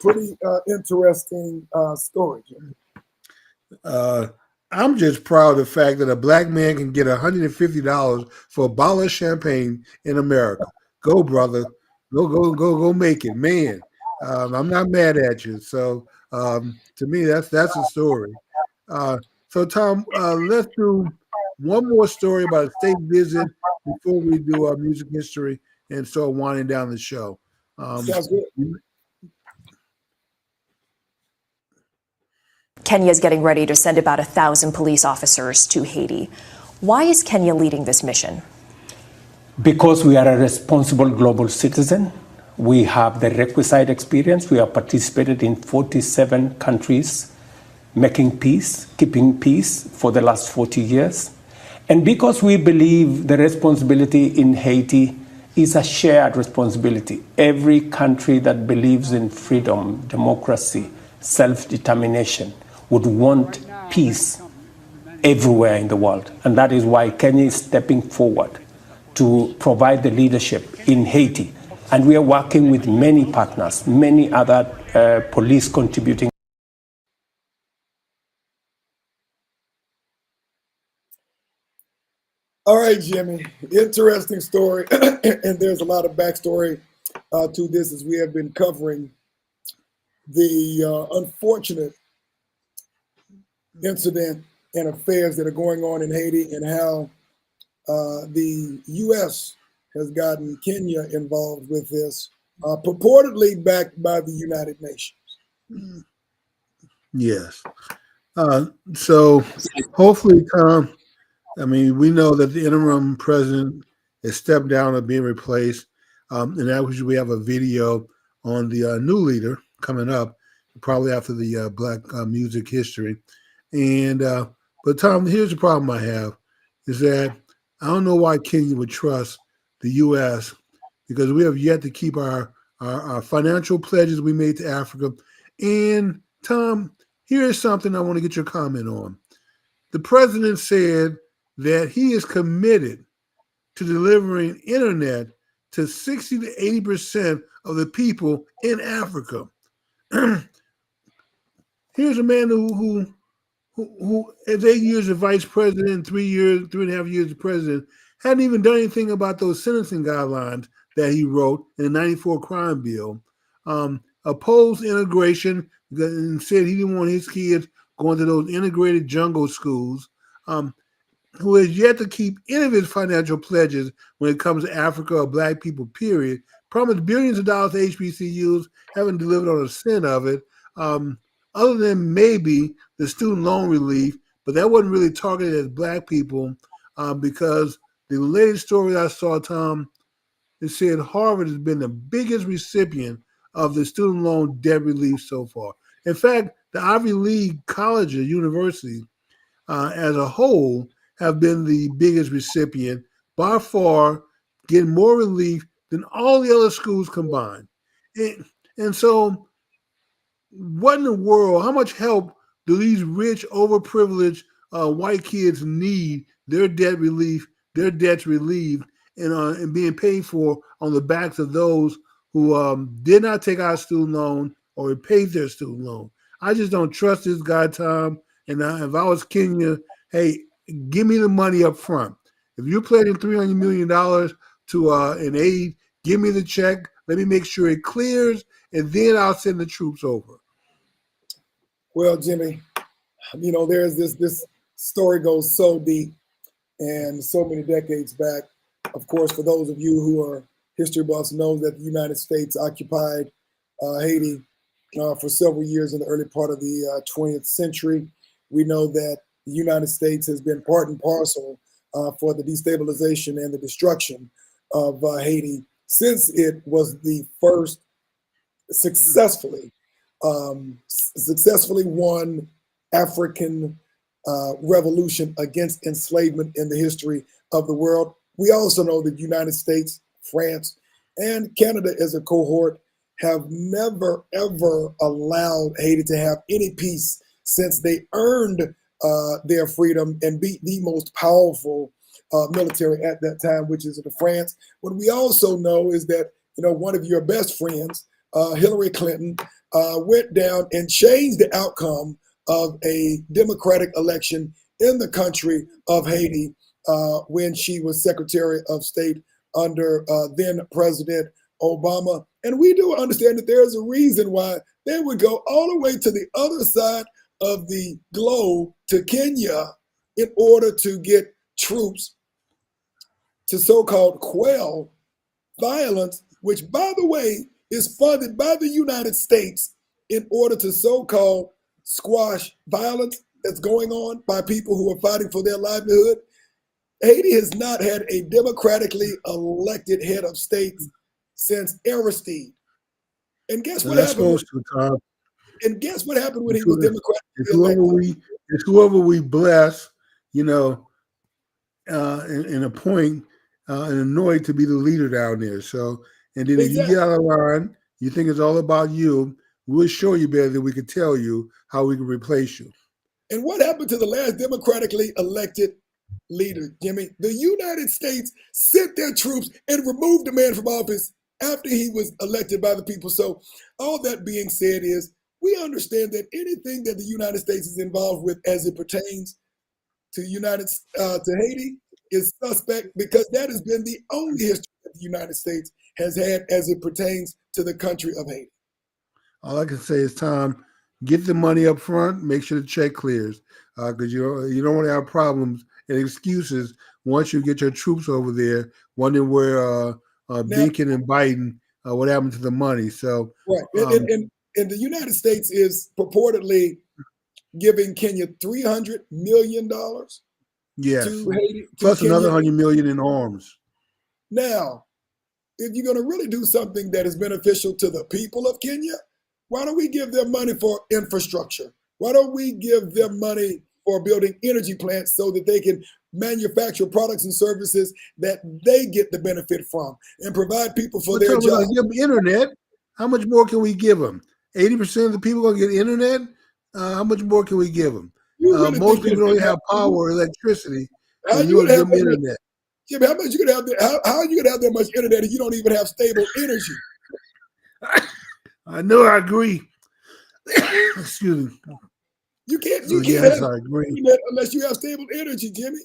pretty interesting story, Jimmy. I'm just proud of the fact that a black man can get $150 for a bottle of champagne in America. Go, brother. Go make it, man. I'm not mad at you. So to me, that's a story. So Tom, let's do one more story about a state visit before we do our music history and start winding down the show. Sounds good. Kenya is getting ready to send about 1,000 police officers to Haiti. Why is Kenya leading this mission? Because we are a responsible global citizen. We have the requisite experience. We have participated in 47 countries, making peace, keeping peace for the last 40 years. And because we believe the responsibility in Haiti is a shared responsibility. Every country that believes in freedom, democracy, self-determination would want peace everywhere in the world. And that is why Kenya is stepping forward to provide the leadership in Haiti. And we are working with many partners, many other police contributing. All right, Jimmy, interesting story. And there's a lot of backstory to this, as we have been covering the unfortunate incident and affairs that are going on in Haiti, and how the U.S. has gotten Kenya involved with this, purportedly backed by the United Nations. Yes. So hopefully, Tom, I mean, we know that the interim president has stepped down and being replaced. And that we have a video on the new leader coming up, probably after the Black music history. And but Tom, here's the problem I have, is that I don't know why Kenya would trust the U.S. because we have yet to keep our financial pledges we made to Africa. And Tom, here's something I want to get your comment on. The president said that he is committed to delivering internet to 60 to 80% of the people in Africa. Here's a man who as 8 years as vice president, 3.5 years as president, hadn't even done anything about those sentencing guidelines that he wrote in the 94 crime bill. Opposed integration and said he didn't want his kids going to those integrated jungle schools. Who has yet to keep any of his financial pledges when it comes to Africa or Black people, period. Promised billions of dollars to HBCUs, haven't delivered on a cent of it, other than maybe the student loan relief, but that wasn't really targeted at Black people because the latest story I saw, Tom, it said Harvard has been the biggest recipient of the student loan debt relief so far. In fact, the Ivy League colleges, universities, as a whole, have been the biggest recipient by far, getting more relief than all the other schools combined. And so, what in the world? How much help do these rich, overprivileged white kids need their debts relieved, and being paid for on the backs of those who did not take out a student loan or paid their student loan? I just don't trust this guy, Tom. And if I was Kenya, hey, give me the money up front. If you're pledging $300 million to an aid, give me the check. Let me make sure it clears, and then I'll send the troops over. Well, Jimmy, there's this story goes so deep and so many decades back. Of course, for those of you who are history buffs, know that the United States occupied Haiti for several years in the early part of the 20th century. We know that the United States has been part and parcel for the destabilization and the destruction of Haiti since it was the first successfully won African revolution against enslavement in the history of the world. We also know that the United States, France, and Canada as a cohort have never, ever allowed Haiti to have any peace since they earned their freedom and beat the most powerful military at that time, which is the France. What we also know is that, one of your best friends, Hillary Clinton, went down and changed the outcome of a democratic election in the country of Haiti when she was Secretary of State under then President Obama. And we do understand that there's a reason why they would go all the way to the other side of the globe to Kenya in order to get troops to so-called quell violence, which, by the way, is funded by the United States in order to so-called squash violence that's going on by people who are fighting for their livelihood. Haiti has not had a democratically elected head of state since Aristide. And guess what happened? And guess what happened when he was democratically elected? It's whoever we bless, and appoint and anoint to be the leader down there. So, and then if you get out of line, you think it's all about you, we'll show you better than we can tell you how we can replace you. And what happened to the last democratically elected leader, Jimmy? The United States sent their troops and removed the man from office after he was elected by the people. So all that being said is, we understand that anything that the United States is involved with as it pertains to to Haiti is suspect, because that has been the only history that the United States has had as it pertains to the country of Haiti. All I can say is, Tom, get the money up front, make sure the check clears, because you don't want to have problems and excuses once you get your troops over there, wondering where Blinken and Biden, what happened to the money. So, right, and the United States is purportedly giving Kenya $300 million. Yes, to Haiti, plus another $100 million in arms. Now, if you're going to really do something that is beneficial to the people of Kenya, why don't we give them money for infrastructure? Why don't we give them money for building energy plants so that they can manufacture products and services that they get the benefit from and provide people for their jobs? Give them internet. How much more can we give them? 80% of the people going to get internet? How much more can we give them? Really most people don't have power or electricity. How you going to have internet? Jim, how much you gonna have? How are you gonna have that much internet if you don't even have stable energy? I know. I agree. Excuse me. You can't have internet unless you have stable energy, Jimmy.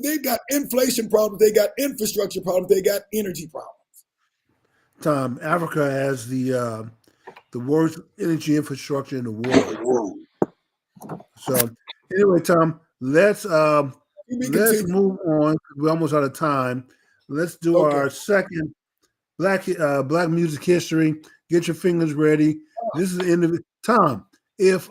They've got inflation problems. They got infrastructure problems. They got energy problems. Tom, Africa has the worst energy infrastructure in the world. So anyway, Tom, let's move on. We're almost out of time. Let's do our second Black music history. Get your fingers ready. This is the end of it. Tom, if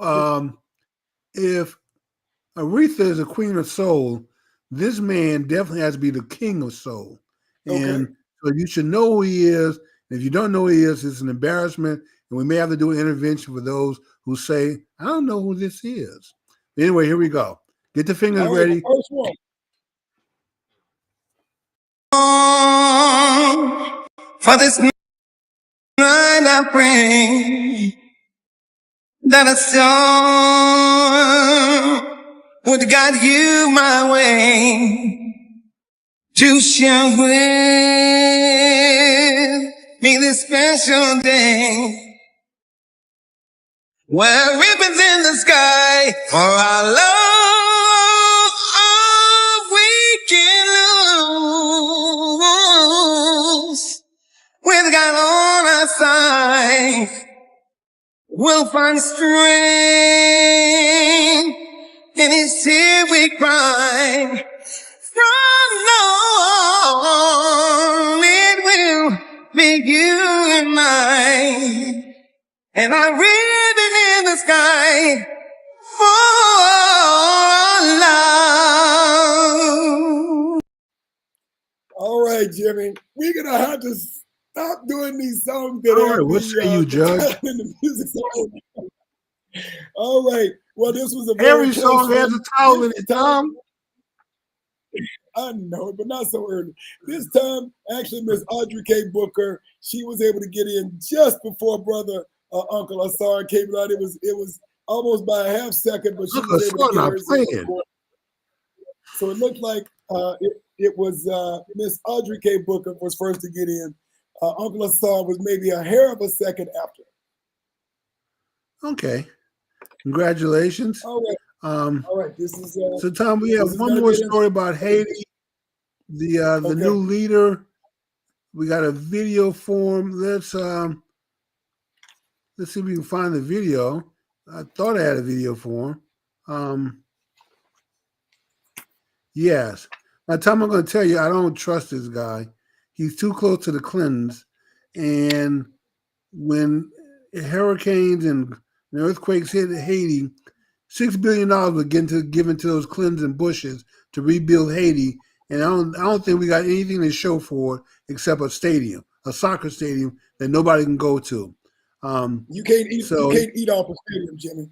Aretha is a queen of soul, this man definitely has to be the king of soul. And so you should know who he is. If you don't know who he is, it's an embarrassment. And we may have to do an intervention for those who say, I don't know who this is. Anyway, here we go. Get the fingers All right, ready. the first one. For this night I pray that a song would guide you my way to share with me this special day. Where ribbons in the sky for our love, all we can lose. With God on our side, we'll find strength. In His tear we cry. From now on, it will be you and mine. And I read it in the sky for love. All right, Jimmy. We're going to have to stop doing these songs that All right, what say you, Judge? in the music song. All right. Well, this was a very Every song has a title in it, Tom. I know, but not so early. This time, actually, Miss Audrey K. Booker, she was able to get in just before brother Uncle Asar came out. It was almost by a half second, but she was able to get hers in. So it looked like it was Miss Audrey K. Booker was first to get in. Uncle Asar was maybe a hair of a second after. Okay. Congratulations. All right. All right. This is so Tom, we have one more story about Haiti. The new leader. We got a video form. Let's see if we can find the video. I thought I had a video form. Yes. Now, Tom, I'm going to tell you, I don't trust this guy. He's too close to the Clintons. And when hurricanes and earthquakes hit Haiti, $6 billion was given to those Clintons and Bushes to rebuild Haiti. And I don't think we got anything to show for it except a stadium, a soccer stadium that nobody can go to. You can't eat off a stadium, Jimmy.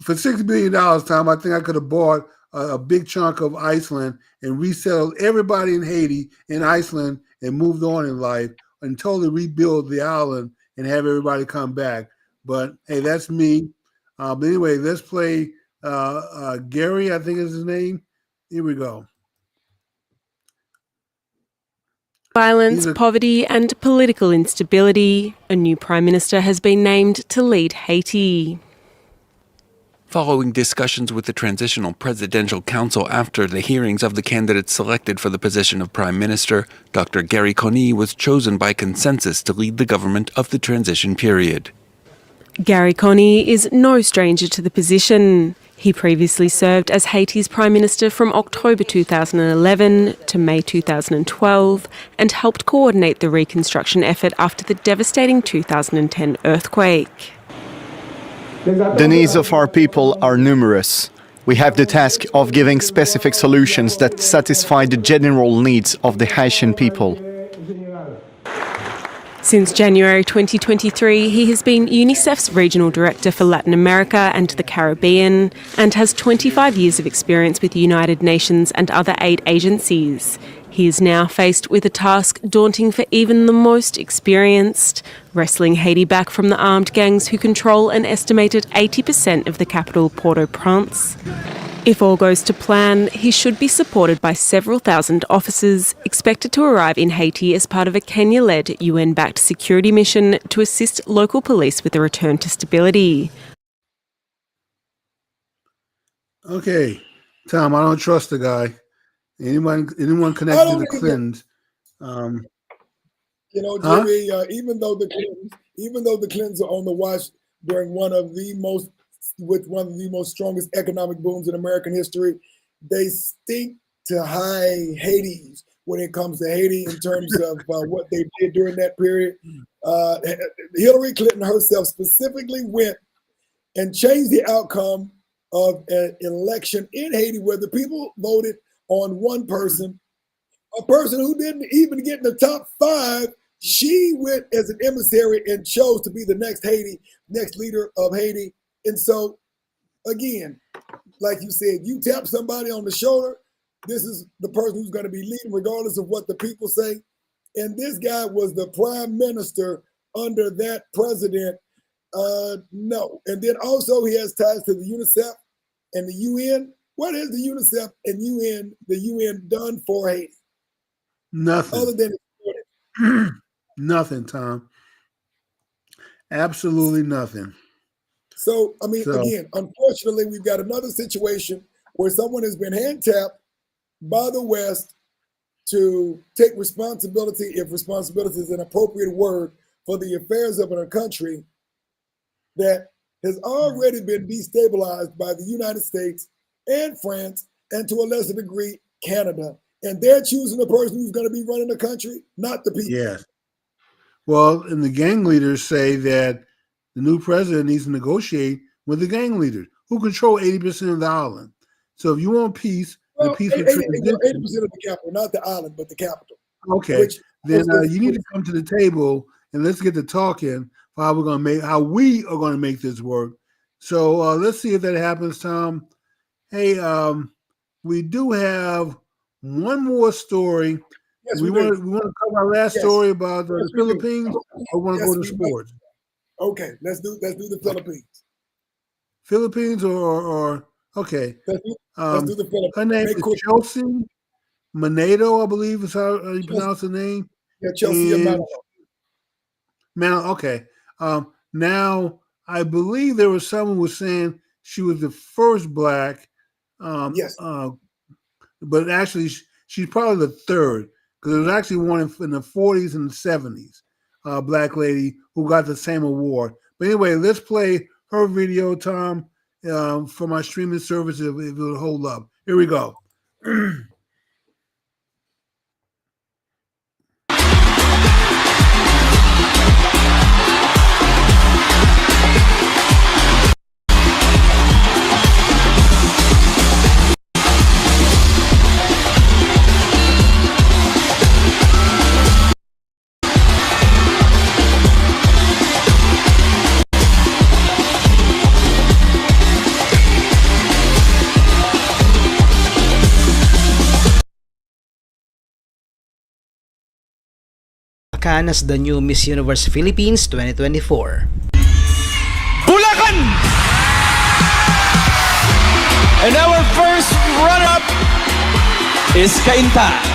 For $6 billion, Tom, I think I could have bought a big chunk of Iceland and resettled everybody in Haiti and Iceland and moved on in life and totally rebuild the island and have everybody come back. But hey, that's me. But anyway, let's play Gary, I think is his name. Here we go. Violence, poverty, and political instability. A new Prime Minister has been named to lead Haiti. Following discussions with the Transitional Presidential Council after the hearings of the candidates selected for the position of Prime Minister, Dr. Gary Coney was chosen by consensus to lead the government of the transition period. Gary Coney is no stranger to the position. He previously served as Haiti's Prime Minister from October 2011 to May 2012 and helped coordinate the reconstruction effort after the devastating 2010 earthquake. The needs of our people are numerous. We have the task of giving specific solutions that satisfy the general needs of the Haitian people. Since January 2023, he has been UNICEF's Regional Director for Latin America and the Caribbean and has 25 years of experience with the United Nations and other aid agencies. He is now faced with a task daunting for even the most experienced, wresting Haiti back from the armed gangs who control an estimated 80% of the capital, Port-au-Prince. If all goes to plan, he should be supported by several thousand officers expected to arrive in Haiti as part of a Kenya-led UN-backed security mission to assist local police with a return to stability. Okay, Tom, I don't trust the guy. Anyone connected to the Clintons? Jimmy, even though the Clintons are on the watch during one of the most strongest economic booms in American history, they stink to high Hades when it comes to Haiti in terms of what they did during that period. Hillary Clinton herself specifically went and changed the outcome of an election in Haiti where the people voted on one person, a person who didn't even get in the top 5 She went as an emissary and chose to be the next leader of Haiti. And so, again, like you said, you tap somebody on the shoulder, this is the person who's going to be leading regardless of what the people say. And this guy was the prime minister under that president. No. And then also he has ties to the UNICEF and the UN. What has the UNICEF and the UN done for Haiti? Nothing. Other than nothing, Tom. Absolutely nothing. So, I mean, again, unfortunately, we've got another situation where someone has been hand-tapped by the West to take responsibility, if responsibility is an appropriate word, for the affairs of a country that has already been destabilized by the United States and France, and to a lesser degree, Canada. And they're choosing the person who's going to be running the country, not the people. Yes. Well, and the gang leaders say that the new president needs to negotiate with the gang leaders who control 80% of the island. So if you want peace, well, the peace 80% of the capital, not the island, but the capital. Okay, then you need to come to the table and let's get to talking for how we are going to make this work. So let's see if that happens, Tom. Hey, we do have one more story. Yes, we want to cover our last story about the Philippines. I want to go to sports. Okay, let's do the Philippines. Philippines or okay. Let's do the Philippines. Her name is Chelsea Manado, I believe is how you pronounce the name. Yeah, Chelsea Manado. Okay. Now I believe there was someone who was saying she was the first black. Yes. But actually, she's probably the third because there was actually one in the 40s and the 70s, black lady who got the same award. But anyway, let's play her video, Tom, for my streaming service if it'll hold up. Here we go. As the new Miss Universe Philippines 2024. Bulacan! And our first runner-up is Haitain.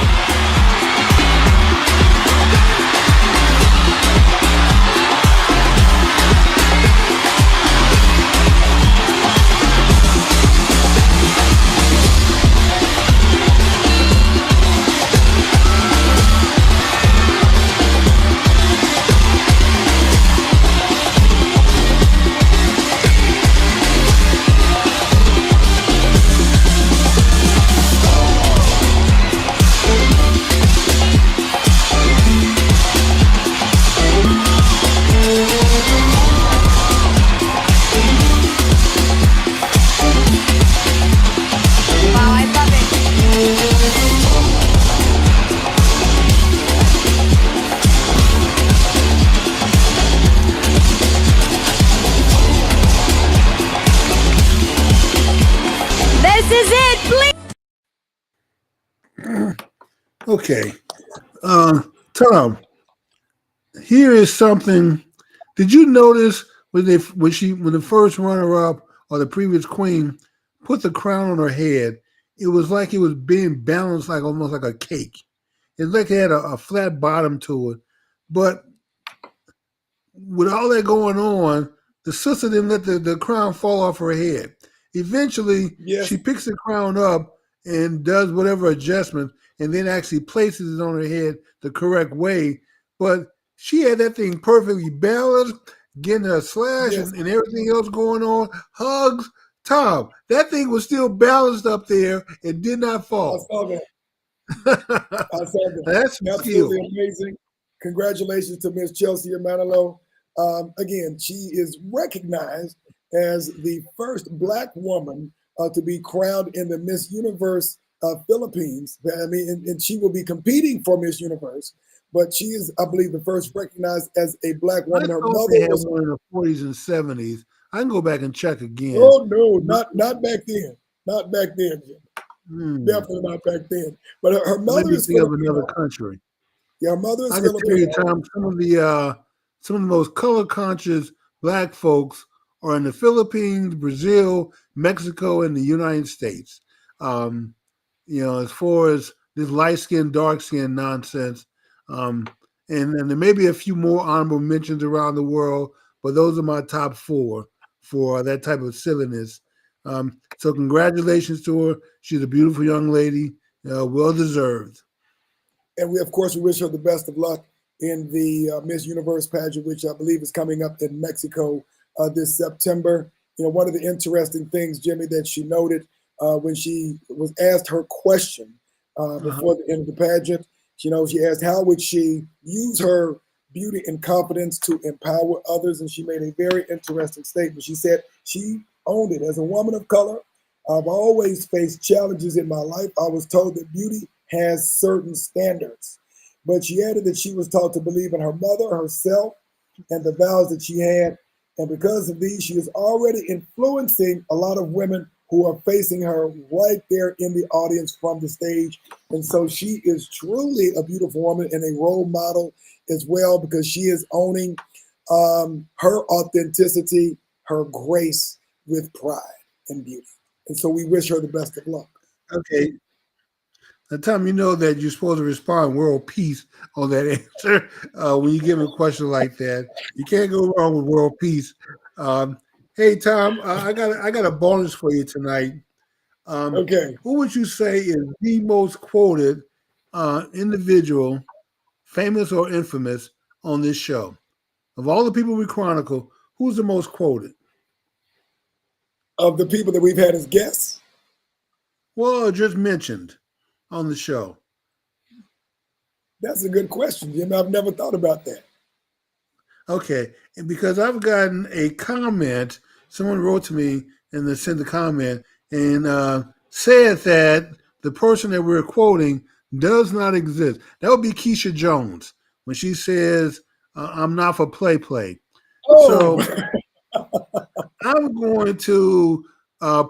Okay. Tom, here is something. Did you notice when the first runner-up or the previous queen put the crown on her head, it was like it was being balanced like almost like a cake. It's like it had a flat bottom to it. But with all that going on, the sister didn't let the crown fall off her head. Eventually, she picks the crown up and does whatever adjustment and then actually places it on her head the correct way. But she had that thing perfectly balanced, getting her slash and everything else going on, hugs. Tom, that thing was still balanced up there and did not fall. I saw that. I saw that. That's absolutely amazing. Congratulations to Miss Chelsea Manalo. Again, she is recognized as the first Black woman to be crowned in the Miss Universe Philippines. I mean, and she will be competing for Miss Universe, but she is, I believe, the first recognized as a black woman. I Her thought mother they had was. one in the 40s and 70s. I can go back and check again. Oh no, not back then. Not back then, Jim. Hmm. Definitely not back then. But her Let mother me is think of Filipino. another country. Yeah, her mother is I can tell you, Filipino. Tom, some of the most color conscious black folks are in the Philippines, Brazil, Mexico, and the United States. As far as this light skin, dark skin nonsense. And there may be a few more honorable mentions around the world, but those are my top 4 for that type of silliness. So congratulations to her. She's a beautiful young lady, well deserved. And we, of course, we wish her the best of luck in the Miss Universe pageant, which I believe is coming up in Mexico this September. One of the interesting things, Jimmy, that she noted when she was asked her question before the end of the pageant, she asked how would she use her beauty and confidence to empower others, and she made a very interesting statement. She said she owned it. As a woman of color, I've always faced challenges in my life. I was told that beauty has certain standards. But she added that she was taught to believe in her mother, herself, and the vows that she had. And because of these, she is already influencing a lot of women who are facing her right there in the audience from the stage. And so she is truly a beautiful woman and a role model as well, because she is owning her authenticity, her grace with pride and beauty. And so we wish her the best of luck. Okay. Now, Tom, you know that you're supposed to respond world peace on that answer when you give a question like that. You can't go wrong with world peace. Hey, Tom, I got a bonus for you tonight. Okay. Who would you say is the most quoted individual, famous or infamous, on this show? Of all the people we chronicle, who's the most quoted? Of the people that we've had as guests? Well, just mentioned on the show. That's a good question, Jim. I've never thought about that. Okay, and because I've gotten a comment, someone wrote to me and they sent a comment and said that the person that we're quoting does not exist. That would be Keisha Jones when she says, "I'm not for play." Oh. So I'm going to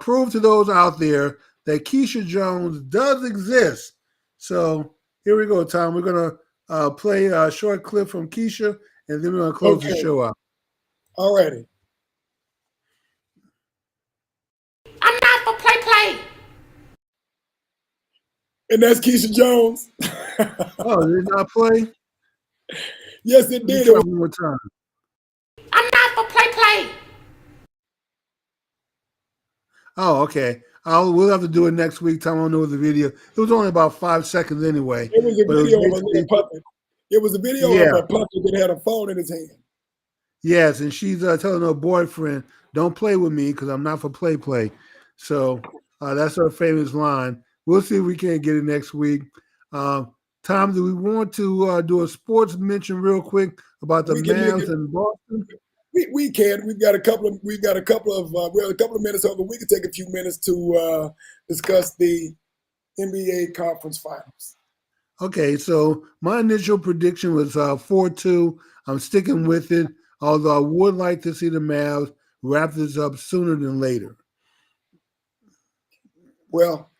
prove to those out there that Keisha Jones does exist. So here we go, Tom. We're going to play a short clip from Keisha, and then we're going to close the show out. All righty. I'm not for play. And that's Keisha Jones. Oh, did it not play? Yes, it did. Try one more time. I'm not for play. Oh, okay. We'll have to do it next week. Tom, I don't know the video. It was only about 5 seconds anyway. It was a video of a little puppet. It was a video of a puppet that had a phone in his hand. Yes, and she's telling her boyfriend, "Don't play with me because I'm not for play." So that's her famous line. We'll see if we can't get it next week. Tom, do we want to do a sports mention real quick about the Mavs in Boston? We can. We've got a couple of we have a couple of minutes over. We can take a few minutes to discuss the NBA conference finals. Okay, so my initial prediction was 4-2. I'm sticking with it, although I would like to see the Mavs wrap this up sooner than later. Well,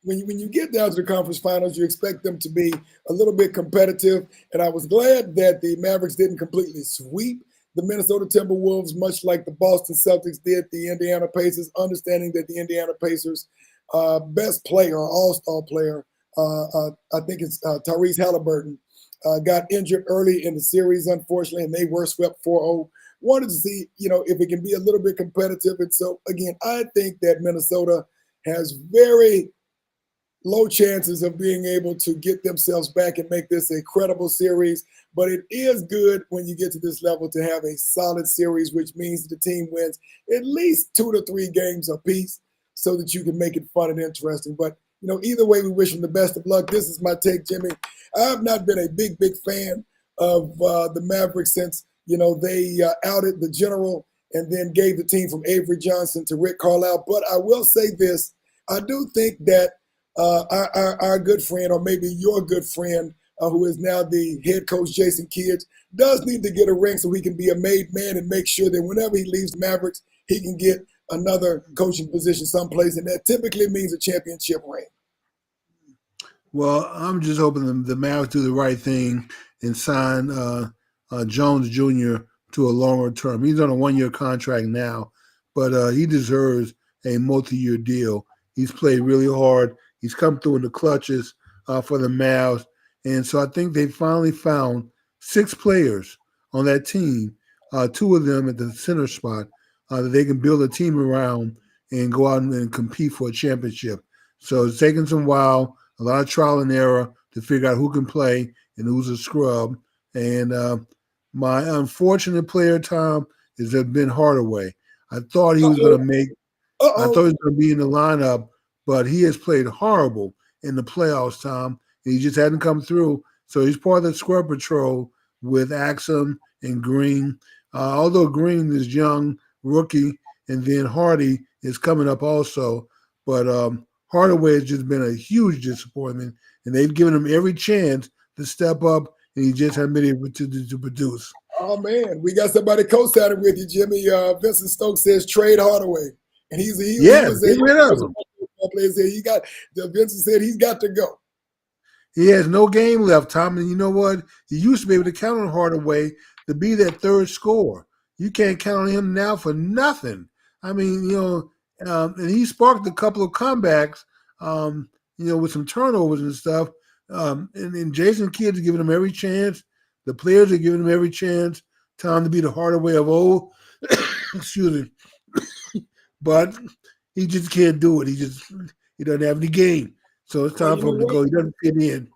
when you get down to the conference finals, you expect them to be a little bit competitive. And I was glad that the Mavericks didn't completely sweep the Minnesota Timberwolves, much like the Boston Celtics did the Indiana Pacers, understanding that the Indiana Pacers' best player, all-star player, I think it's Tyrese Halliburton, got injured early in the series, unfortunately, and they were swept 4-0. Wanted to see, if it can be a little bit competitive. And so, again, I think that Minnesota has very low chances of being able to get themselves back and make this a credible series. But it is good when you get to this level to have a solid series, which means the team wins at least 2 to 3 games apiece so that you can make it fun and interesting. But, either way, we wish them the best of luck. This is my take, Jimmy. I have not been a big fan of the Mavericks since, they outed the general and then gave the team from Avery Johnson to Rick Carlisle. But I will say this. I do think that our good friend, or maybe your good friend, who is now the head coach, Jason Kidd, does need to get a ring so he can be a made man and make sure that whenever he leaves the Mavericks, he can get another coaching position someplace, and that typically means a championship ring. Well, I'm just hoping the Mavs do the right thing and sign Jones Jr. to a longer term. He's on a 1-year contract now, but he deserves a multi-year deal. He's played really hard. He's come through in the clutches for the Mavs. And so I think they finally found 6 players on that team, 2 of them at the center spot, that they can build a team around and go out and compete for a championship. So it's taken some while, a lot of trial and error to figure out who can play and who's a scrub. And my unfortunate player, Tom, is Ben Hardaway. I thought he was going to make – I thought he was going to be in the lineup, but he has played horrible in the playoffs, Tom. He just hadn't come through. So he's part of the scrub patrol with Axum and Green. Although Green is young, rookie, and then Hardy is coming up also. But Hardaway has just been a huge disappointment, and they've given him every chance to step up, and he just hasn't been able to produce. Oh, man, we got somebody co-signing with you, Jimmy. Vincent Stokes says trade Hardaway. And he was get rid of him. Vincent said he's got to go. He has no game left, Tom. And you know what? You used to be able to count on Hardaway to be that third scorer. You can't count on him now for nothing. I mean, and he sparked a couple of comebacks, with some turnovers and stuff. And Jason Kidd is giving him every chance. The players are giving him every chance. Tom to be the Hardaway of old. Excuse me. But he just can't do it. He doesn't have any game. So it's time for him to go. He doesn't fit in.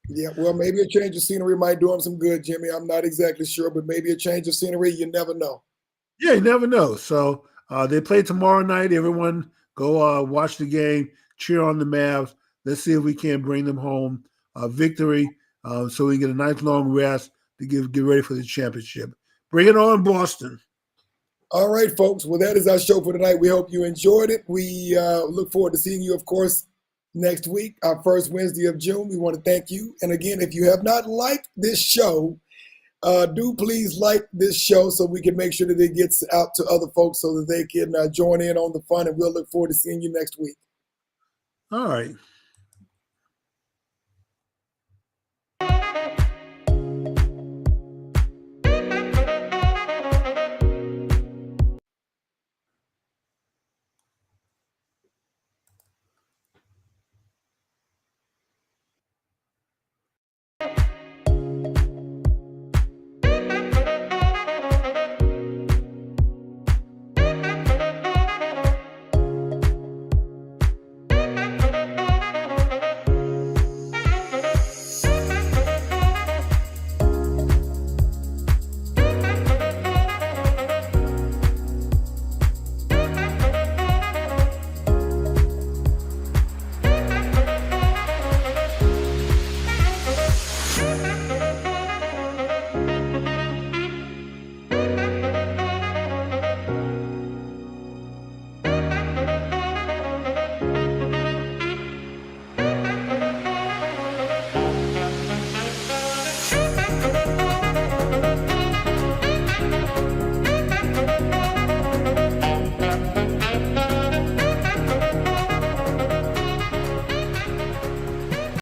Yeah, well, maybe a change of scenery might do him some good, Jimmy. I'm not exactly sure, but maybe a change of scenery, you never know. Yeah, you never know. So they play tomorrow night. Everyone go watch the game, cheer on the Mavs. Let's see if we can bring them home victory so we can get a nice long rest to get ready for the championship. Bring it on, Boston. All right, folks. Well, that is our show for tonight. We hope you enjoyed it. We look forward to seeing you, of course, next week, our first Wednesday of June. We want to thank you. And again, if you have not liked this show, do please like this show so we can make sure that it gets out to other folks so that they can join in on the fun. And we'll look forward to seeing you next week. All right.